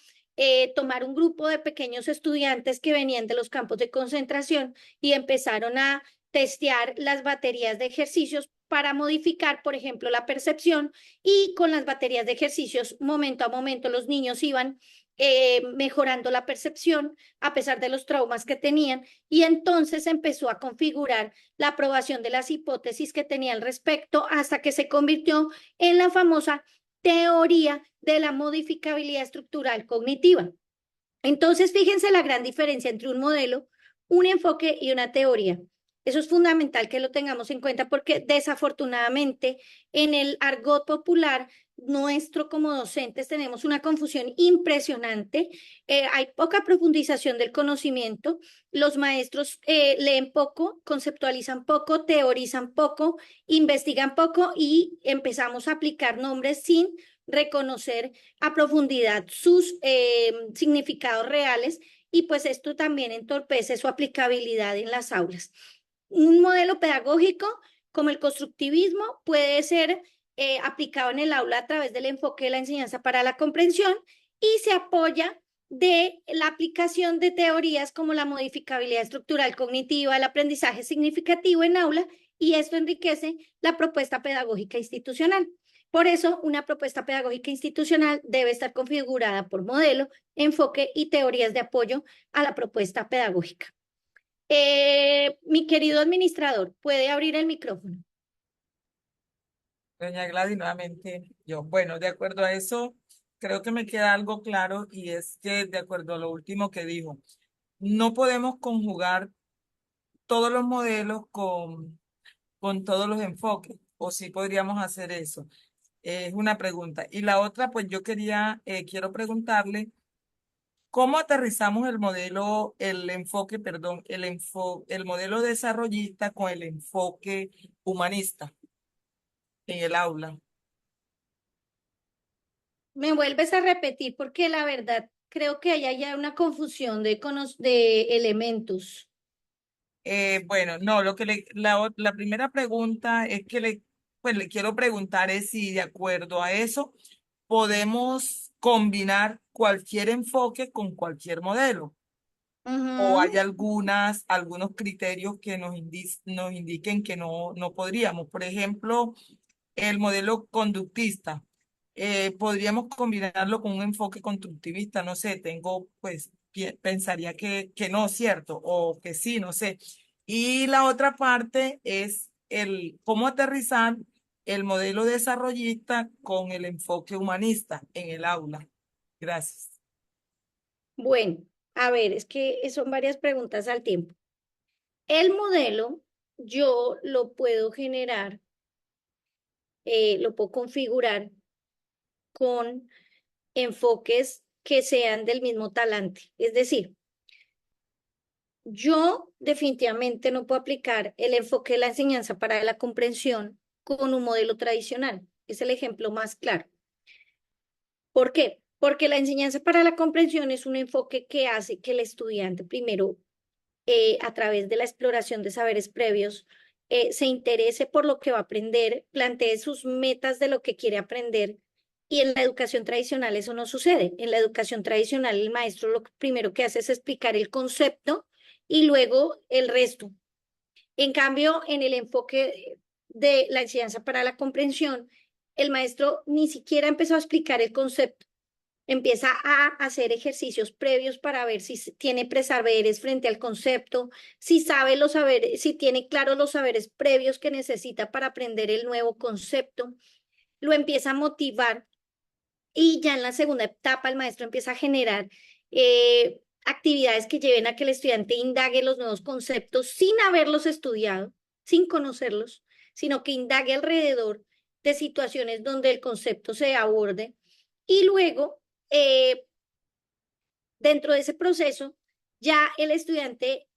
tomar un grupo de pequeños estudiantes que venían de los campos de concentración y empezaron a testear las baterías de ejercicios para modificar, por ejemplo, la percepción, y con las baterías de ejercicios, momento a momento, los niños iban mejorando la percepción a pesar de los traumas que tenían, y entonces empezó a configurar la aprobación de las hipótesis que tenía al respecto hasta que se convirtió en la famosa teoría de la modificabilidad estructural cognitiva. Entonces, fíjense la gran diferencia entre un modelo, un enfoque y una teoría. Eso es fundamental que lo tengamos en cuenta porque desafortunadamente en el argot popular nuestro como docentes tenemos una confusión impresionante, hay poca profundización del conocimiento, los maestros leen poco, conceptualizan poco, teorizan poco, investigan poco y empezamos a aplicar nombres sin reconocer a profundidad sus significados reales, y pues esto también entorpece su aplicabilidad en las aulas. Un modelo pedagógico como el constructivismo puede ser aplicado en el aula a través del enfoque de la enseñanza para la comprensión y se apoya de la aplicación de teorías como la modificabilidad estructural cognitiva, el aprendizaje significativo en aula, y esto enriquece la propuesta pedagógica institucional. Por eso, una propuesta pedagógica institucional debe estar configurada por modelo, enfoque y teorías de apoyo a la propuesta pedagógica. Mi querido administrador, ¿puede abrir el micrófono? Doña Gladys, nuevamente yo. Bueno, de acuerdo a eso, creo que me queda algo claro y es que de acuerdo a lo último que dijo, no podemos conjugar todos los modelos con todos los enfoques, o sí podríamos hacer eso. Es una pregunta. Y la otra, pues yo quiero preguntarle, ¿cómo aterrizamos el modelo, el enfoque, perdón, el modelo desarrollista con el enfoque humanista en el aula? Me vuelves a repetir porque la verdad creo que hay ya una confusión de elementos. Bueno, no, la primera pregunta es que pues le quiero preguntar es si de acuerdo a eso podemos combinar cualquier enfoque con cualquier modelo, o hay Ujú. algunos criterios que nos indiquen que no podríamos. Por ejemplo, el modelo conductista. Podríamos combinarlo con un enfoque constructivista, no sé, pues, pensaría que no, ¿cierto? O que sí, no sé. Y la otra parte es el cómo aterrizar el modelo desarrollista con el enfoque humanista en el aula. Gracias. Bueno, a ver, es que son varias preguntas al tiempo. El modelo yo lo puedo generar, lo puedo configurar con enfoques que sean del mismo talante. Es decir, yo definitivamente no puedo aplicar el enfoque de la enseñanza para la comprensión con un modelo tradicional. Es el ejemplo más claro. ¿Por qué? Porque la enseñanza para la comprensión es un enfoque que hace que el estudiante primero, a través de la exploración de saberes previos, se interese por lo que va a aprender, plantee sus metas de lo que quiere aprender. Y en la educación tradicional eso no sucede. En la educación tradicional el maestro lo primero que hace es explicar el concepto y luego el resto. En cambio, en el enfoque de la enseñanza para la comprensión, el maestro ni siquiera empezó a explicar el concepto, empieza a hacer ejercicios previos para ver si tiene presaberes frente al concepto, si sabe los saberes, si tiene claros los saberes previos que necesita para aprender el nuevo concepto, lo empieza a motivar, y ya en la segunda etapa el maestro empieza a generar actividades que lleven a que el estudiante indague los nuevos conceptos sin haberlos estudiado, sin conocerlos, sino que indague alrededor de situaciones donde el concepto se aborde, y luego dentro de ese proceso ya el estudiante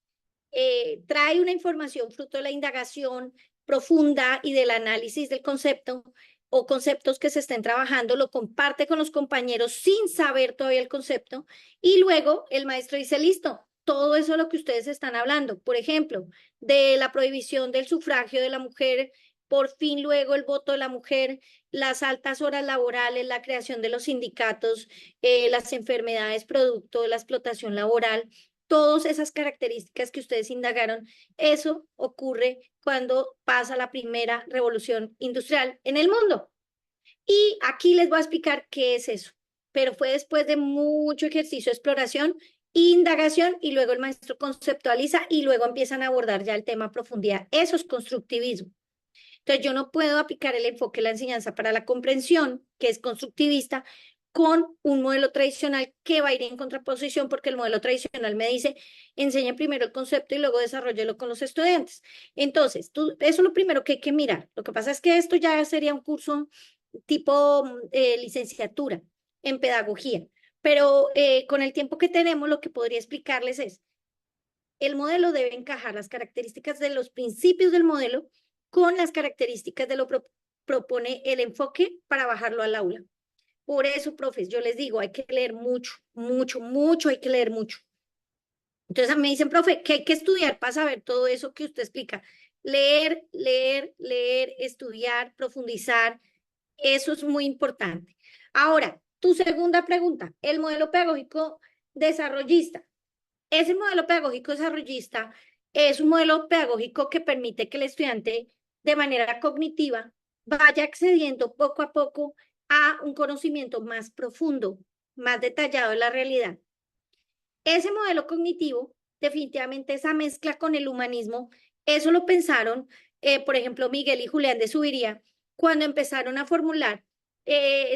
trae una información fruto de la indagación profunda y del análisis del concepto o conceptos que se estén trabajando, lo comparte con los compañeros sin saber todavía el concepto, y luego el maestro dice, listo, todo eso de lo que ustedes están hablando. Por ejemplo, de la prohibición del sufragio de la mujer, por fin luego el voto de la mujer, las altas horas laborales, la creación de los sindicatos, las enfermedades producto de la explotación laboral, todas esas características que ustedes indagaron, eso ocurre cuando pasa la primera revolución industrial en el mundo. Y aquí les voy a explicar qué es eso, pero fue después de mucho ejercicio de exploración, indagación, y luego el maestro conceptualiza y luego empiezan a abordar ya el tema a profundidad. Eso es constructivismo. Entonces yo no puedo aplicar el enfoque de la enseñanza para la comprensión, que es constructivista, con un modelo tradicional que va a ir en contraposición, porque el modelo tradicional me dice, enseña primero el concepto y luego desarrollelo con los estudiantes. Entonces, eso es lo primero que hay que mirar. Lo que pasa es que esto ya sería un curso tipo licenciatura en pedagogía, pero con el tiempo que tenemos, lo que podría explicarles es, el modelo debe encajar las características de los principios del modelo con las características de lo que propone el enfoque para bajarlo al aula. Por eso, profes, yo les digo, hay que leer mucho, mucho, mucho, hay que leer mucho. Entonces me dicen, profe, que hay que estudiar para saber todo eso que usted explica. Leer, leer, leer, estudiar, profundizar, eso es muy importante. Ahora, tu segunda pregunta, el modelo pedagógico desarrollista. Ese modelo pedagógico desarrollista es un modelo pedagógico que permite que el estudiante de manera cognitiva vaya accediendo poco a poco a un conocimiento más profundo, más detallado de la realidad. Ese modelo cognitivo, definitivamente esa mezcla con el humanismo, eso lo pensaron, por ejemplo, Miguel y Julián de Subiría, cuando empezaron a formular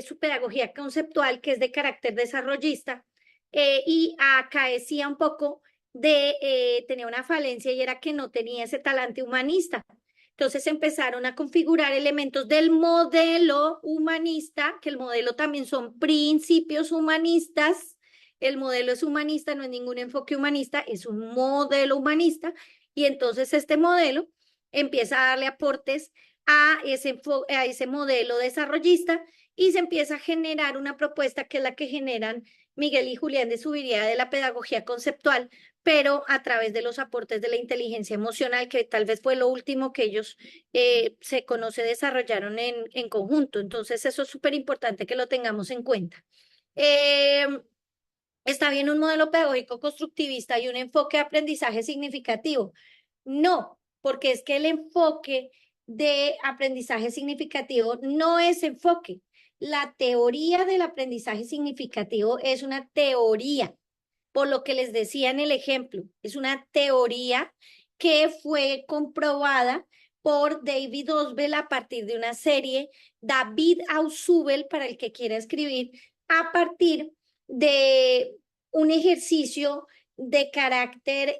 su pedagogía conceptual, que es de carácter desarrollista, y acaecía un poco de tenía una falencia y era que no tenía ese talante humanista. Entonces empezaron a configurar elementos del modelo humanista, que el modelo también son principios humanistas. El modelo es humanista, no es ningún enfoque humanista, es un modelo humanista. Y entonces este modelo empieza a darle aportes a ese modelo desarrollista y se empieza a generar una propuesta que es la que generan Miguel y Julián de Subiría de la pedagogía conceptual, pero a través de los aportes de la inteligencia emocional, que tal vez fue lo último que ellos se conoce, desarrollaron en conjunto. Entonces, eso es súper importante que lo tengamos en cuenta. ¿Está bien un modelo pedagógico constructivista y un enfoque de aprendizaje significativo? No, porque es que el enfoque de aprendizaje significativo no es enfoque. La teoría del aprendizaje significativo es una teoría, por lo que les decía en el ejemplo, es una teoría que fue comprobada por David Osbel a partir de una serie, David Ausubel, para el que quiera escribir, a partir de un ejercicio de carácter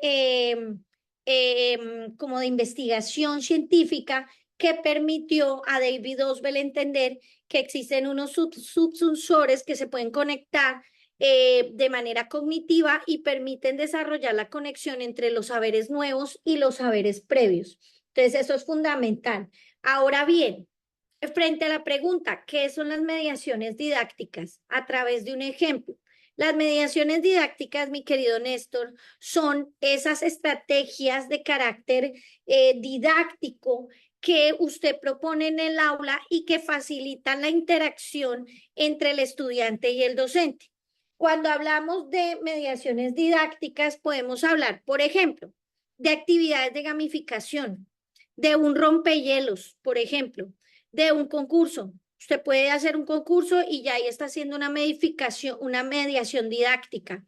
como de investigación científica que permitió a David Osbel entender que existen unos subsensores que se pueden conectar de manera cognitiva y permiten desarrollar la conexión entre los saberes nuevos y los saberes previos. Entonces, eso es fundamental. Ahora bien, frente a la pregunta, ¿qué son las mediaciones didácticas? A través de un ejemplo. Las mediaciones didácticas, mi querido Néstor, son esas estrategias de carácter didáctico que usted propone en el aula y que facilitan la interacción entre el estudiante y el docente. Cuando hablamos de mediaciones didácticas, podemos hablar, por ejemplo, de actividades de gamificación, de un rompehielos, por ejemplo, de un concurso. Usted puede hacer un concurso y ya ahí está haciendo una mediación didáctica.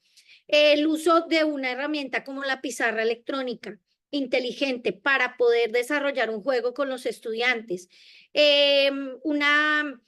El uso de una herramienta como la pizarra electrónica inteligente para poder desarrollar un juego con los estudiantes. Una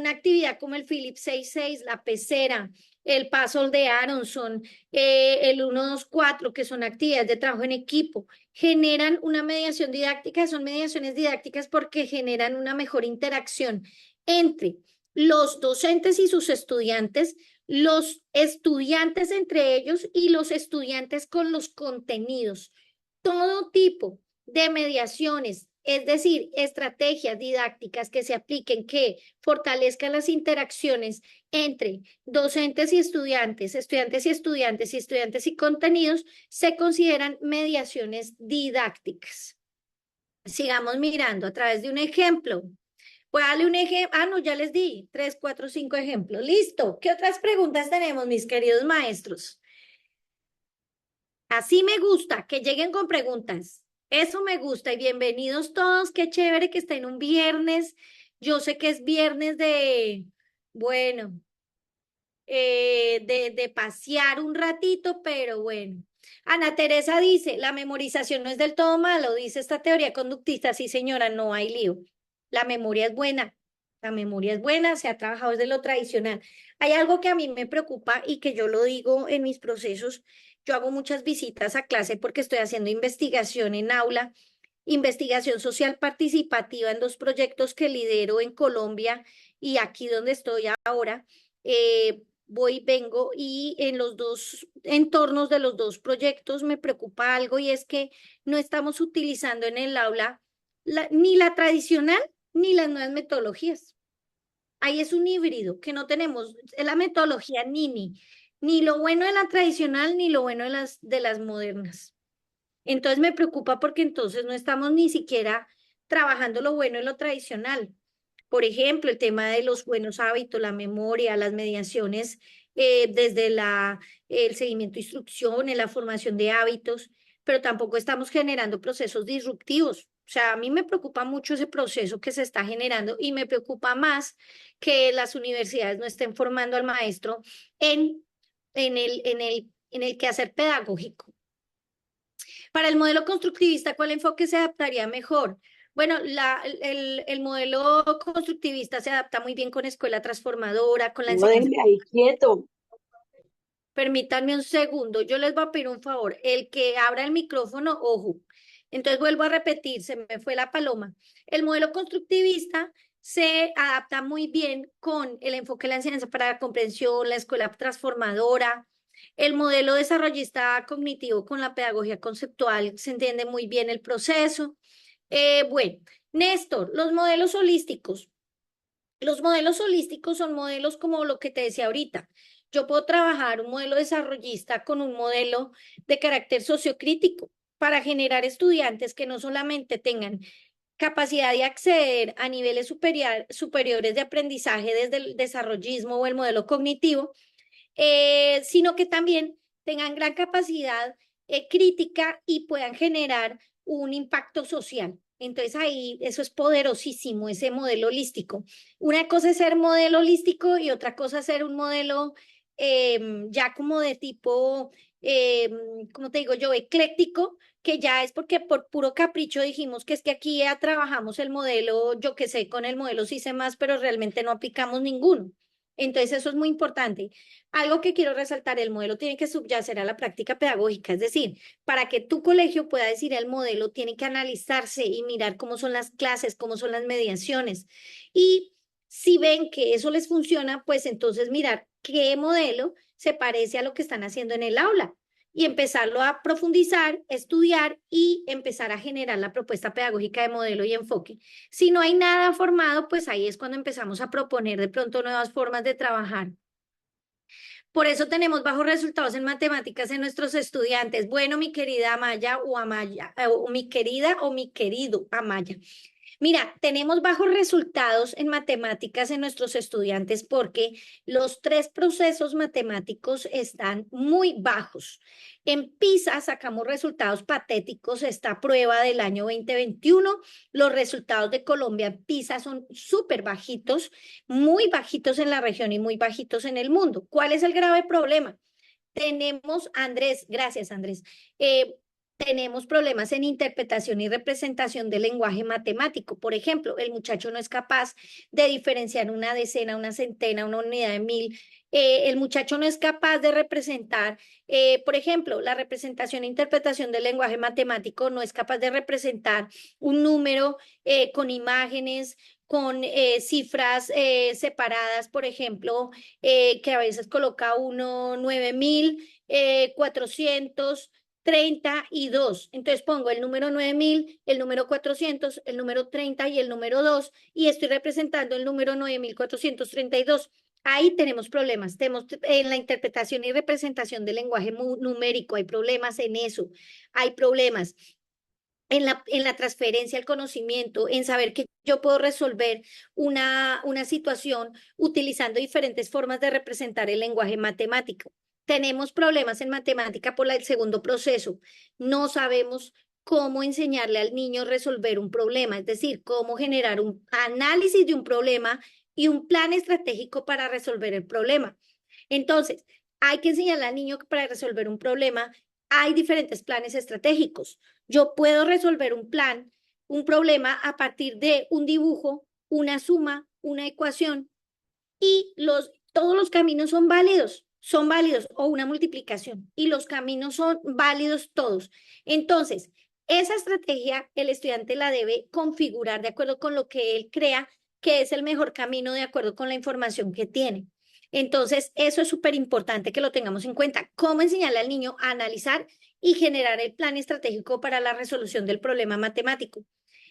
actividad como el Philips 66, la pecera, el puzzle de Aronson, el 1, 2, 4, que son actividades de trabajo en equipo, generan una mediación didáctica, son mediaciones didácticas porque generan una mejor interacción entre los docentes y sus estudiantes, los estudiantes entre ellos y los estudiantes con los contenidos. Todo tipo de mediaciones Es decir, estrategias didácticas que se apliquen, que fortalezcan las interacciones entre docentes y estudiantes, estudiantes y estudiantes y estudiantes y contenidos, se consideran mediaciones didácticas. Sigamos mirando a través de un ejemplo. Voy a darle un ejemplo. Ah, no, ya les di 3, 4, 5 ejemplos. Listo. ¿Qué otras preguntas tenemos, mis queridos maestros? Así me gusta, que lleguen con preguntas. Eso me gusta y bienvenidos todos. Qué chévere que estén un viernes. Yo sé que es viernes bueno, de pasear un ratito, pero bueno. Ana Teresa dice, la memorización no es del todo malo, dice esta teoría conductista. Sí, señora, no hay lío. La memoria es buena. La memoria es buena, se ha trabajado desde lo tradicional. Hay algo que a mí me preocupa y que yo lo digo en mis procesos. Yo hago muchas visitas a clase porque estoy haciendo investigación en aula, investigación social participativa en 2 proyectos que lidero en Colombia y aquí donde estoy ahora. Voy, vengo y en los 2 entornos de los 2 proyectos me preocupa algo y es que no estamos utilizando en el aula ni la tradicional ni las nuevas metodologías. Ahí es un híbrido que no tenemos, es la metodología ni lo bueno de la tradicional ni lo bueno de las modernas. Entonces me preocupa porque entonces no estamos ni siquiera trabajando lo bueno y lo tradicional. Por ejemplo, el tema de los buenos hábitos, la memoria, las mediaciones, desde el seguimiento de instrucciones, la formación de hábitos, pero tampoco estamos generando procesos disruptivos. O sea, a mí me preocupa mucho ese proceso que se está generando y me preocupa más que las universidades no estén formando al maestro en, en el quehacer pedagógico. Para el modelo constructivista, ¿cuál enfoque se adaptaría mejor? Bueno, el modelo constructivista se adapta muy bien con escuela transformadora, con la No, enseñanza. déjeme ahí quieto. Permítanme un segundo, yo les voy a pedir un favor. El que abra el micrófono, ojo. Entonces vuelvo a repetir, se me fue la paloma. El modelo constructivista se adapta muy bien con el enfoque de la enseñanza para la comprensión, la escuela transformadora. El modelo desarrollista cognitivo con la pedagogía conceptual se entiende muy bien el proceso. Bueno, Néstor, los modelos holísticos. Los modelos holísticos son modelos como lo que te decía ahorita. Yo puedo trabajar un modelo desarrollista con un modelo de carácter sociocrítico para generar estudiantes que no solamente tengan capacidad de acceder a niveles superiores de aprendizaje desde el desarrollismo o el modelo cognitivo, sino que también tengan gran capacidad crítica y puedan generar un impacto social. Entonces ahí eso es poderosísimo, ese modelo holístico. Una cosa es ser modelo holístico y otra cosa es ser un modelo ya como de tipo, como te digo yo, ecléctico, que ya es porque por puro capricho dijimos que es que aquí ya trabajamos el modelo, yo que sé, con el modelo sí sé más, pero realmente no aplicamos ninguno. Entonces eso es muy importante. Algo que quiero resaltar, el modelo tiene que subyacer a la práctica pedagógica, es decir, para que tu colegio pueda decir el modelo, tiene que analizarse y mirar cómo son las clases, cómo son las mediaciones. Y si ven que eso les funciona, pues entonces mirar qué modelo se parece a lo que están haciendo en el aula y empezarlo a profundizar, estudiar y empezar a generar la propuesta pedagógica de modelo y enfoque. Si no hay nada formado, pues ahí es cuando empezamos a proponer de pronto nuevas formas de trabajar. Por eso tenemos bajos resultados en matemáticas en nuestros estudiantes. Bueno, mi querida Amaya o Amaya, o mi querida o mi querido Amaya. Mira, tenemos bajos resultados en matemáticas en nuestros estudiantes porque los 3 procesos matemáticos están muy bajos. En PISA sacamos resultados patéticos, esta prueba del año 2021. Los resultados de Colombia en PISA son súper bajitos, muy bajitos en la región y muy bajitos en el mundo. ¿Cuál es el grave problema? Tenemos, Andrés, gracias Andrés, tenemos problemas en interpretación y representación del lenguaje matemático. Por ejemplo, el muchacho no es capaz de diferenciar una decena, una centena, una unidad de mil. El muchacho no es capaz de representar, por ejemplo, la representación e interpretación del lenguaje matemático no es capaz de representar un número con imágenes, con cifras separadas, por ejemplo, que a veces coloca uno 9.400 32. Entonces pongo el número 9000, el número 400, el número 30 y el número 2 y estoy representando el número 9432. Ahí tenemos problemas. Tenemos en la interpretación y representación del lenguaje numérico, hay problemas en eso, hay problemas en la transferencia del conocimiento, en saber que yo puedo resolver una situación utilizando diferentes formas de representar el lenguaje matemático. Tenemos problemas en matemática por el segundo proceso. No sabemos cómo enseñarle al niño a resolver un problema, es decir, cómo generar un análisis de un problema y un plan estratégico para resolver el problema. Entonces, hay que enseñarle al niño que para resolver un problema hay diferentes planes estratégicos. Yo puedo resolver un problema a partir de un dibujo, una suma, una ecuación y todos los caminos son válidos o una multiplicación y los caminos son válidos todos. Entonces, esa estrategia el estudiante la debe configurar de acuerdo con lo que él crea que es el mejor camino de acuerdo con la información que tiene. Entonces, eso es súper importante que lo tengamos en cuenta. Cómo enseñarle al niño a analizar y generar el plan estratégico para la resolución del problema matemático.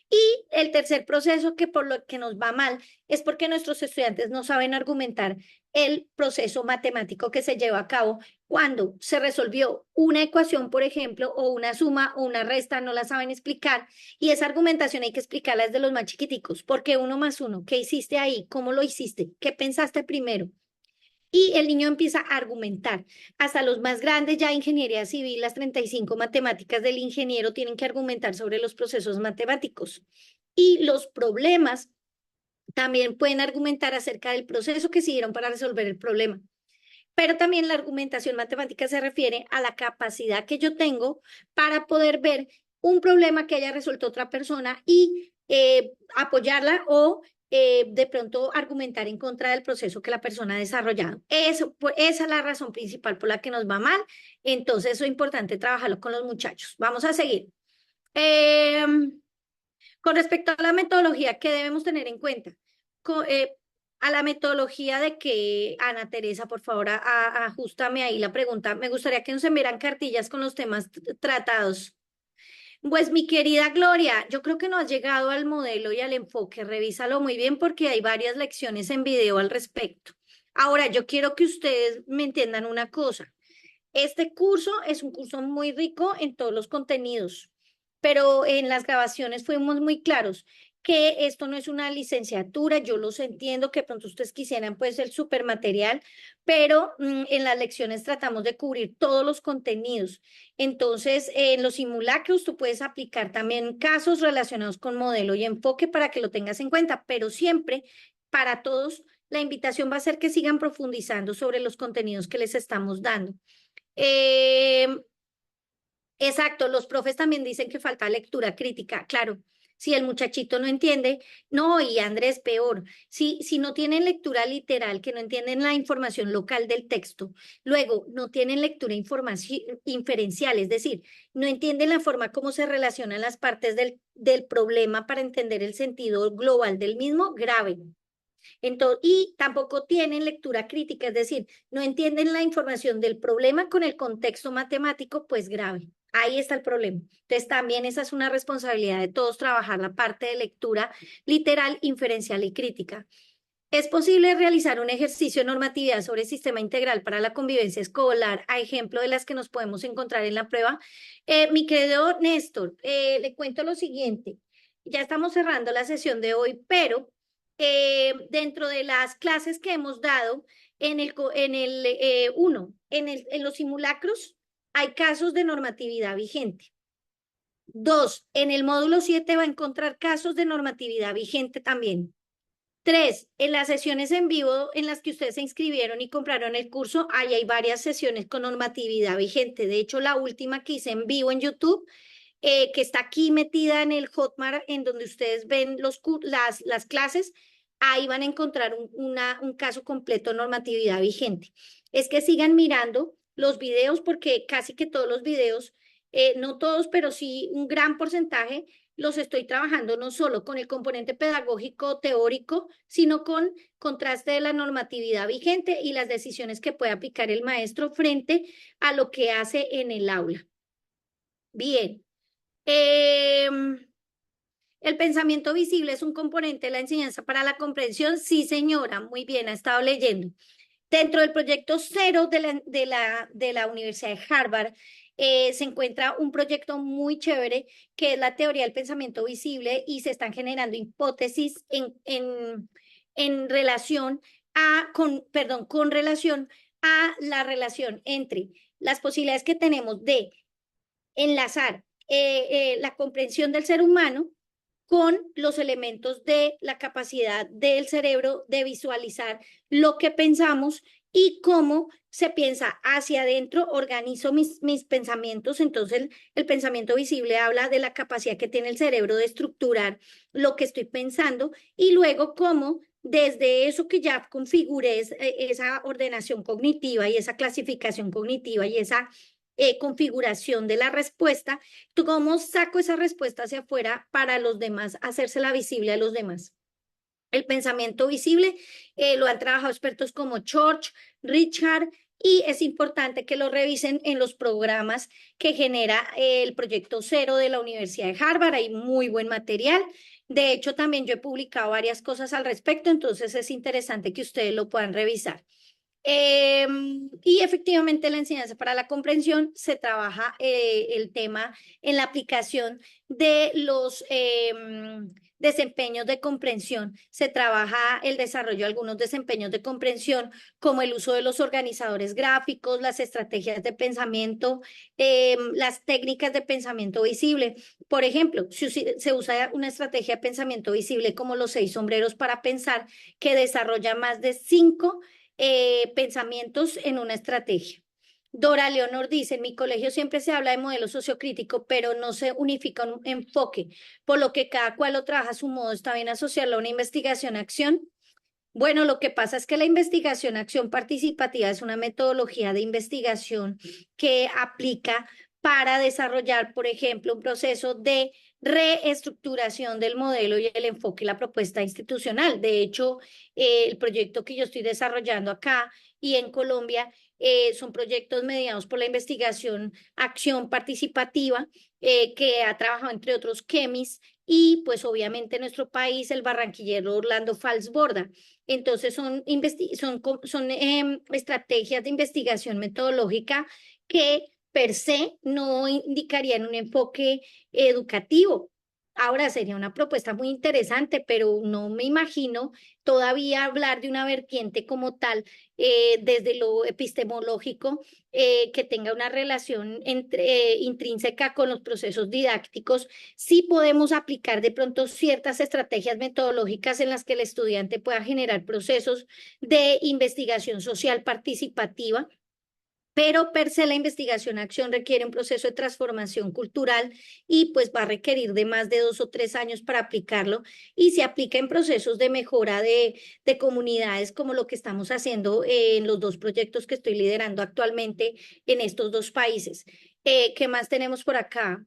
Y el tercer proceso que por lo que nos va mal es porque nuestros estudiantes no saben argumentar el proceso matemático que se lleva a cabo cuando se resolvió una ecuación, por ejemplo, o una suma o una resta, no la saben explicar. Y esa argumentación hay que explicarla desde los más chiquiticos, porque 1 más 1, ¿qué hiciste ahí? ¿Cómo lo hiciste? ¿Qué pensaste primero? Y el niño empieza a argumentar. Hasta los más grandes, ya ingeniería civil, las 35 matemáticas del ingeniero tienen que argumentar sobre los procesos matemáticos. Y los problemas también pueden argumentar acerca del proceso que siguieron para resolver el problema. Pero también la argumentación matemática se refiere a la capacidad que yo tengo para poder ver un problema que haya resuelto otra persona y apoyarla o de pronto argumentar en contra del proceso que la persona ha desarrollado. Esa es la razón principal por la que nos va mal. Entonces, eso es importante trabajarlo con los muchachos. Vamos a seguir. Con respecto a la metodología, ¿qué debemos tener en cuenta? A la metodología de que, Ana Teresa, por favor, ajústame ahí la pregunta. Me gustaría que nos enviaran cartillas con los temas tratados. Pues mi querida Gloria, yo creo que no has llegado al modelo y al enfoque. Revísalo muy bien porque hay varias lecciones en video al respecto. Ahora, yo quiero que ustedes me entiendan una cosa. Este curso es un curso muy rico en todos los contenidos, pero en las grabaciones fuimos muy claros que esto no es una licenciatura, yo los entiendo que pronto ustedes quisieran pues el super material, pero en las lecciones tratamos de cubrir todos los contenidos. Entonces, en los simulacros tú puedes aplicar también casos relacionados con modelo y enfoque para que lo tengas en cuenta, pero siempre para todos la invitación va a ser que sigan profundizando sobre los contenidos que les estamos dando. Exacto, los profes también dicen que falta lectura crítica, claro. Si el muchachito no entiende, no, y Andrés, peor, si no tienen lectura literal, que no entienden la información local del texto, luego no tienen lectura inferencial, es decir, no entienden la forma como se relacionan las partes del problema para entender el sentido global del mismo, grave. Entonces, y tampoco tienen lectura crítica, es decir, no entienden la información del problema con el contexto matemático, pues grave. Ahí está el problema. Entonces, también esa es una responsabilidad de todos, trabajar la parte de lectura literal, inferencial y crítica. ¿Es posible realizar un ejercicio de normatividad sobre el sistema integral para la convivencia escolar, a ejemplo de las que nos podemos encontrar en la prueba? Mi querido Néstor, le cuento lo siguiente. Ya estamos cerrando la sesión de hoy, pero dentro de las clases que hemos dado en los simulacros hay casos de normatividad vigente. 2, en el módulo 7 va a encontrar casos de normatividad vigente también. 3, en las sesiones en vivo en las que ustedes se inscribieron y compraron el curso, ahí hay varias sesiones con normatividad vigente. De hecho, la última que hice en vivo en YouTube, que está aquí metida en el Hotmart, en donde ustedes ven las clases, ahí van a encontrar un caso completo de normatividad vigente. Es que sigan mirando los videos porque casi que todos los videos, no todos, pero sí un gran porcentaje, los estoy trabajando no solo con el componente pedagógico teórico, sino con contraste de la normatividad vigente y las decisiones que puede aplicar el maestro frente a lo que hace en el aula. Bien. ¿El pensamiento visible es un componente de la enseñanza para la comprensión? Sí, señora, muy bien, ha estado leyendo. Dentro del proyecto cero de la Universidad de Harvard, se encuentra un proyecto muy chévere que es la teoría del pensamiento visible y se están generando hipótesis en relación con relación a la relación entre las posibilidades que tenemos de enlazar la comprensión del ser humano con los elementos de la capacidad del cerebro de visualizar lo que pensamos y cómo se piensa hacia adentro, organizo mis pensamientos. Entonces, el pensamiento visible habla de la capacidad que tiene el cerebro de estructurar lo que estoy pensando y luego cómo desde eso que ya configuré, esa ordenación cognitiva y esa clasificación cognitiva y esa configuración de la respuesta, ¿cómo saco esa respuesta hacia afuera para los demás, hacérsela visible a los demás? El pensamiento visible lo han trabajado expertos como George, Richard, y es importante que lo revisen en los programas que genera el Proyecto Cero de la Universidad de Harvard. Hay muy buen material. De hecho, también yo he publicado varias cosas al respecto, entonces es interesante que ustedes lo puedan revisar. Y efectivamente la enseñanza para la comprensión se trabaja el tema en la aplicación de los desempeños de comprensión. Se trabaja el desarrollo de algunos desempeños de comprensión, como el uso de los organizadores gráficos, las estrategias de pensamiento, las técnicas de pensamiento visible. Por ejemplo, si se usa una estrategia de pensamiento visible como los 6 sombreros para pensar, que desarrolla más de 5 pensamientos en una estrategia. Dora Leonor dice, en mi colegio siempre se habla de modelo sociocrítico, pero no se unifica un enfoque, por lo que cada cual lo trabaja a su modo. ¿Está bien asociarlo a una investigación-acción? Bueno, lo que pasa es que la investigación-acción participativa es una metodología de investigación que aplica para desarrollar, por ejemplo, un proceso de reestructuración del modelo y el enfoque y la propuesta institucional. De hecho, el proyecto que yo estoy desarrollando acá y en Colombia son proyectos mediados por la investigación-acción participativa que ha trabajado, entre otros, Kemis y, pues, obviamente, en nuestro país, el barranquillero Orlando Falsborda. Entonces son estrategias de investigación metodológica que per se no indicarían un enfoque educativo. Ahora sería una propuesta muy interesante, pero no me imagino todavía hablar de una vertiente como tal desde lo epistemológico que tenga una relación intrínseca con los procesos didácticos. Sí podemos aplicar de pronto ciertas estrategias metodológicas en las que el estudiante pueda generar procesos de investigación social participativa, pero per se la investigación-acción requiere un proceso de transformación cultural y pues va a requerir de más de 2 o 3 años para aplicarlo y se aplica en procesos de mejora de comunidades como lo que estamos haciendo en los 2 proyectos que estoy liderando actualmente en estos 2 países. ¿Qué más tenemos por acá?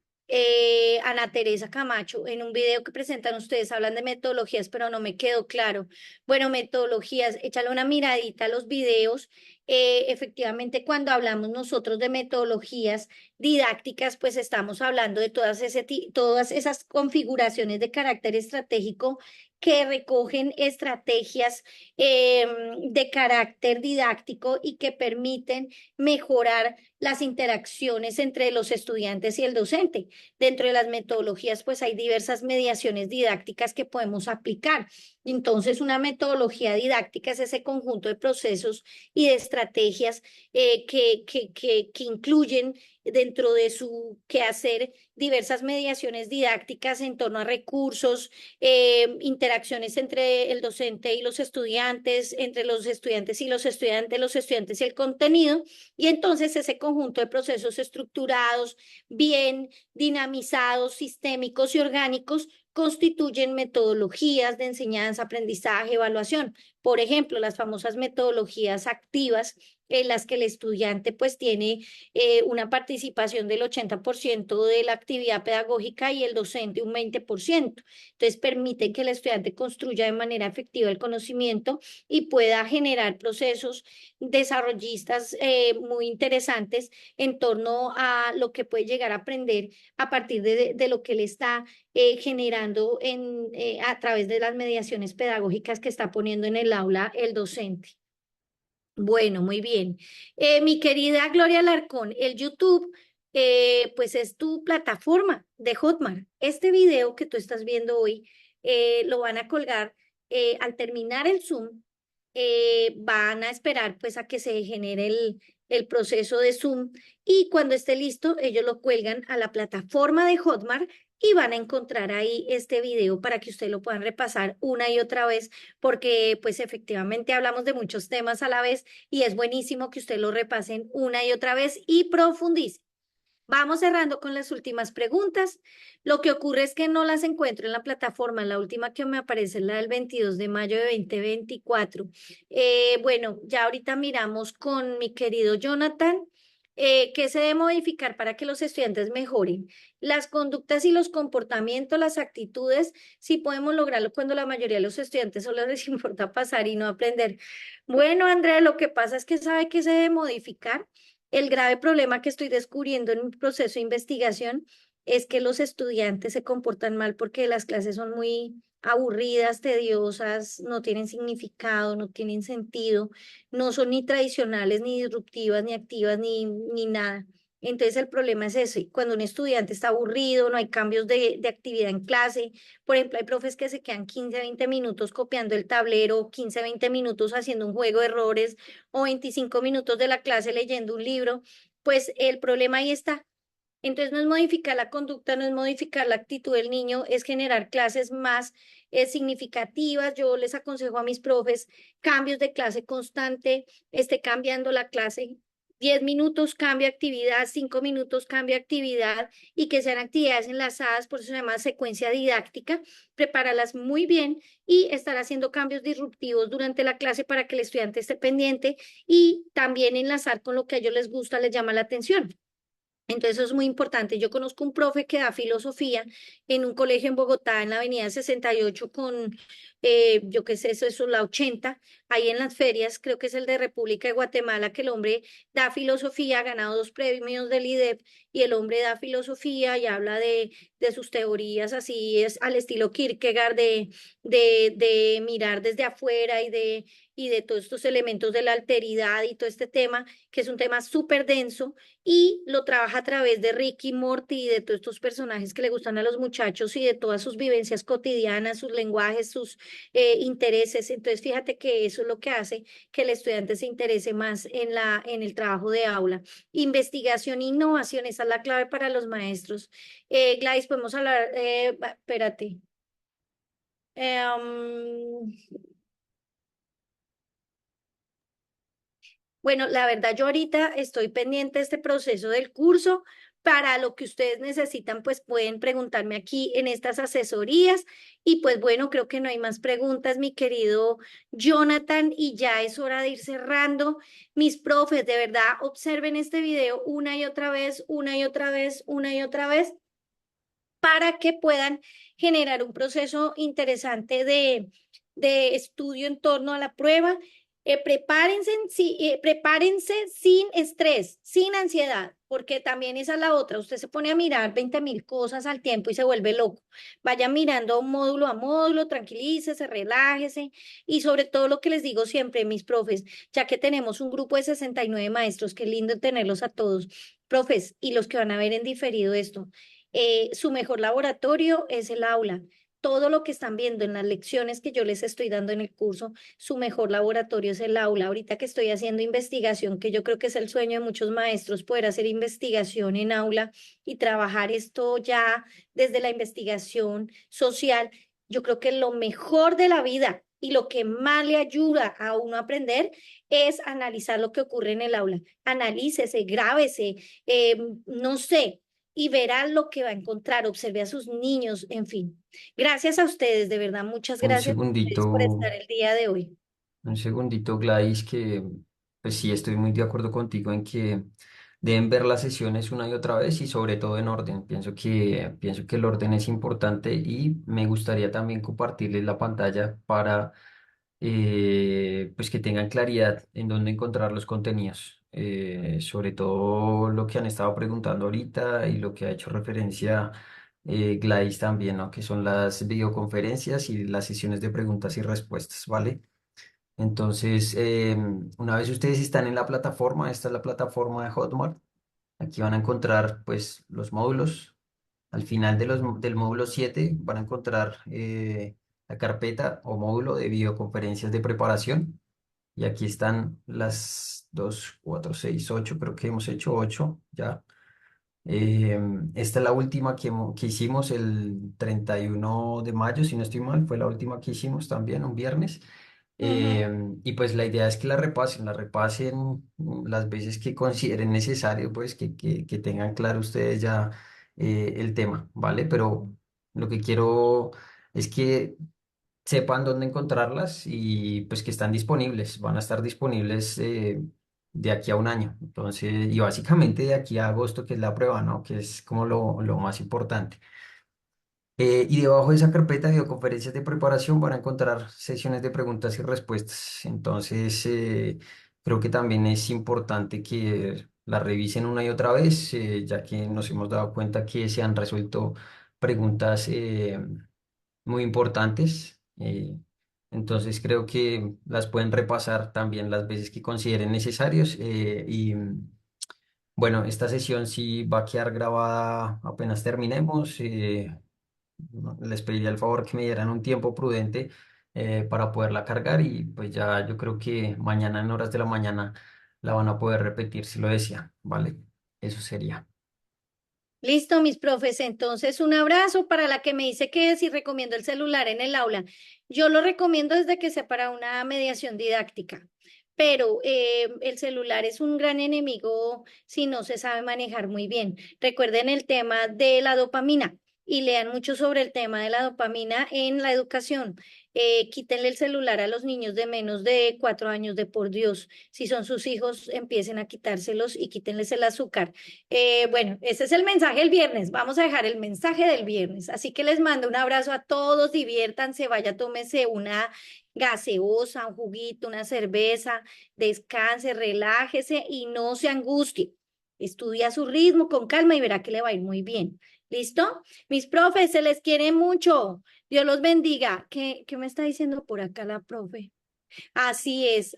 Ana Teresa Camacho, en un video que presentan ustedes hablan de metodologías, pero no me quedó claro. Bueno, metodologías, échale una miradita a los videos. Efectivamente, cuando hablamos nosotros de metodologías didácticas, pues estamos hablando de todas esas configuraciones de carácter estratégico que recogen estrategias de carácter didáctico y que permiten mejorar las interacciones entre los estudiantes y el docente. Dentro de las metodologías, pues hay diversas mediaciones didácticas que podemos aplicar. Entonces, una metodología didáctica es ese conjunto de procesos y de estrategias que incluyen dentro de su quehacer diversas mediaciones didácticas en torno a recursos, interacciones entre el docente y los estudiantes, entre los estudiantes y los estudiantes y el contenido, y entonces ese conjunto de procesos estructurados, bien dinamizados, sistémicos y orgánicos, constituyen metodologías de enseñanza, aprendizaje, evaluación. Por ejemplo, las famosas metodologías activas en las que el estudiante pues tiene una participación del 80% de la actividad pedagógica y el docente un 20%. Entonces permite que el estudiante construya de manera efectiva el conocimiento y pueda generar procesos desarrollistas muy interesantes en torno a lo que puede llegar a aprender a partir de lo que él está generando a través de las mediaciones pedagógicas que está poniendo en el aula el docente. Bueno, muy bien. Mi querida Gloria Alarcón, el YouTube, pues es tu plataforma de Hotmart. Este video que tú estás viendo hoy, lo van a colgar al terminar el Zoom. Van a esperar pues a que se genere el proceso de Zoom y cuando esté listo, ellos lo cuelgan a la plataforma de Hotmart y van a encontrar ahí este video para que ustedes lo puedan repasar una y otra vez, porque pues efectivamente hablamos de muchos temas a la vez y es buenísimo que ustedes lo repasen una y otra vez y profundicen. Vamos cerrando con las últimas preguntas. Lo que ocurre es que no las encuentro en la plataforma. La última que me aparece es la del 22 de mayo de 2024. Bueno, ya ahorita miramos con mi querido Jonathan. ¿Qué se debe modificar para que los estudiantes mejoren? Las conductas y los comportamientos, las actitudes, sí podemos lograrlo cuando la mayoría de los estudiantes solo les importa pasar y no aprender. Bueno, Andrea, lo que pasa es que sabe que se debe modificar. El grave problema que estoy descubriendo en mi proceso de investigación es que los estudiantes se comportan mal porque las clases son muy aburridas, tediosas, no tienen significado, no tienen sentido, no son ni tradicionales, ni disruptivas, ni activas, ni nada. Entonces el problema es ese, cuando un estudiante está aburrido, no hay cambios de actividad en clase. Por ejemplo, hay profes que se quedan 15, 20 minutos copiando el tablero, 15, 20 minutos haciendo un juego de errores o 25 minutos de la clase leyendo un libro, pues el problema ahí está. Entonces no es modificar la conducta, no es modificar la actitud del niño, es generar clases más significativas. Yo les aconsejo a mis profes cambios de clase constante, esté cambiando la clase. 10 minutos cambia actividad, 5 minutos cambia actividad y que sean actividades enlazadas, por eso se llama secuencia didáctica, prepárala muy bien y estar haciendo cambios disruptivos durante la clase para que el estudiante esté pendiente y también enlazar con lo que a ellos les gusta, les llama la atención. Entonces eso es muy importante. Yo conozco un profe que da filosofía en un colegio en Bogotá, en la avenida 68 con, yo qué sé, eso es la 80, ahí en las ferias, creo que es el de República de Guatemala, que el hombre da filosofía, ha ganado 2 premios del IDEP, y el hombre da filosofía y habla de sus teorías, así es al estilo Kierkegaard, de mirar desde afuera y de todos estos elementos de la alteridad y todo este tema, que es un tema súper denso y lo trabaja a través de Ricky Morty y de todos estos personajes que le gustan a los muchachos y de todas sus vivencias cotidianas, sus lenguajes, sus intereses. Entonces, fíjate que eso es lo que hace que el estudiante se interese más en el trabajo de aula. Investigación e innovación, esa es la clave para los maestros. Gladys, podemos hablar, espérate. Um, Bueno, la verdad, yo ahorita estoy pendiente de este proceso del curso. Para lo que ustedes necesitan, pues pueden preguntarme aquí en estas asesorías. Y pues bueno, creo que no hay más preguntas, mi querido Jonathan, y ya es hora de ir cerrando. Mis profes, de verdad, observen este video una y otra vez, una y otra vez, una y otra vez, para que puedan generar un proceso interesante de estudio en torno a la prueba. Prepárense sin estrés, sin ansiedad, porque también esa es la otra. Usted se pone a mirar 20.000 cosas al tiempo y se vuelve loco. Vaya mirando módulo a módulo, tranquilícese, relájese y sobre todo lo que les digo siempre, mis profes, ya que tenemos un grupo de 69 maestros, qué lindo tenerlos a todos, profes, y los que van a ver en diferido esto. Su mejor laboratorio es el aula. Todo lo que están viendo en las lecciones que yo les estoy dando en el curso, su mejor laboratorio es el aula. Ahorita que estoy haciendo investigación, que yo creo que es el sueño de muchos maestros, poder hacer investigación en aula y trabajar esto ya desde la investigación social, yo creo que lo mejor de la vida y lo que más le ayuda a uno a aprender es analizar lo que ocurre en el aula. Analícese, grábese, no sé, y verá lo que va a encontrar, observe a sus niños, en fin. Gracias a ustedes, de verdad, muchas Un gracias a segundito, ustedes por estar el día de hoy. un segundito, Gladys, que Pues sí, estoy muy de acuerdo contigo en que deben ver las sesiones una y otra vez y sobre todo en orden. Pienso que el orden es importante y me gustaría también compartirles la pantalla para pues que tengan claridad en dónde encontrar los contenidos. Sobre todo lo que han estado preguntando ahorita y lo que ha hecho referencia Gladys también, ¿no? Que son las videoconferencias y las sesiones de preguntas y respuestas, ¿vale? Entonces, una vez ustedes están en la plataforma, esta es la plataforma de Hotmart, aquí van a encontrar pues los módulos. Al final del módulo 7 van a encontrar la carpeta o módulo de videoconferencias de preparación. Y aquí están las 2 4 6 8 creo que hemos hecho 8 ya. Esta es la última que hicimos el 31 de mayo, si no estoy mal, fue la última que hicimos también, un viernes. Ujú. Y pues la idea es que la repasen las veces que consideren necesario, pues que tengan claro ustedes ya el tema, ¿vale? Pero lo que quiero es que sepan dónde encontrarlas y pues que están disponibles, van a estar disponibles de aquí a un año. Entonces, y básicamente de aquí a agosto, que es la prueba, ¿no? Que es como lo más importante. Y debajo de esa carpeta de videoconferencias de preparación van a encontrar sesiones de preguntas y respuestas. Entonces, creo que también es importante que la revisen una y otra vez, ya que nos hemos dado cuenta que se han resuelto preguntas muy importantes. Entonces, creo que las pueden repasar también las veces que consideren necesarios. Bueno, esta sesión sí va a quedar grabada apenas terminemos. No, les pediría el favor que me dieran un tiempo prudente para poderla cargar y pues ya yo creo que mañana en horas de la mañana la van a poder repetir si lo desean, ¿vale? Eso sería. Listo, mis profes. Entonces, un abrazo para la que me dice que si recomiendo el celular en el aula. Yo lo recomiendo desde que sea para una mediación didáctica, pero el celular es un gran enemigo si no se sabe manejar muy bien. Recuerden el tema de la dopamina y lean mucho sobre el tema de la dopamina en la educación. Quítenle el celular a los niños de menos de 4 años, de por Dios. Si son sus hijos, empiecen a quitárselos y quítenles el azúcar. Bueno, ese es el mensaje del viernes. Vamos a dejar el mensaje del viernes. Así que les mando un abrazo a todos, diviértanse, vaya, tómese una gaseosa, un juguito, una cerveza, descanse, relájese y no se angustie. Estudia a su ritmo con calma y verá que le va a ir muy bien. ¿Listo? Mis profes, se les quiere mucho. Dios los bendiga. ¿Qué me está diciendo por acá la profe? Así es,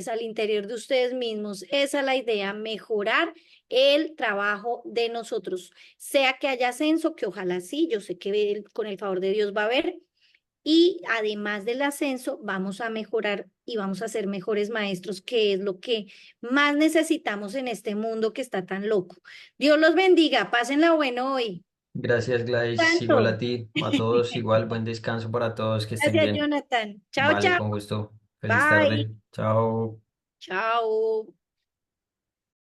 al interior de ustedes mismos. Esa es la idea, mejorar el trabajo de nosotros, sea que haya ascenso, que ojalá sí, yo sé que con el favor de Dios va a haber, y además del ascenso, vamos a mejorar y vamos a ser mejores maestros, que es lo que más necesitamos en este mundo que está tan loco. Dios los bendiga, pásenla bueno hoy. Gracias, Gladys. Igual a Tanto. ti, a todos, igual buen descanso para todos, que estén Gracias, bien. Jonathan. Chao, Vale, chao. con gusto. Feliz Bye. tarde. Chao. Chao.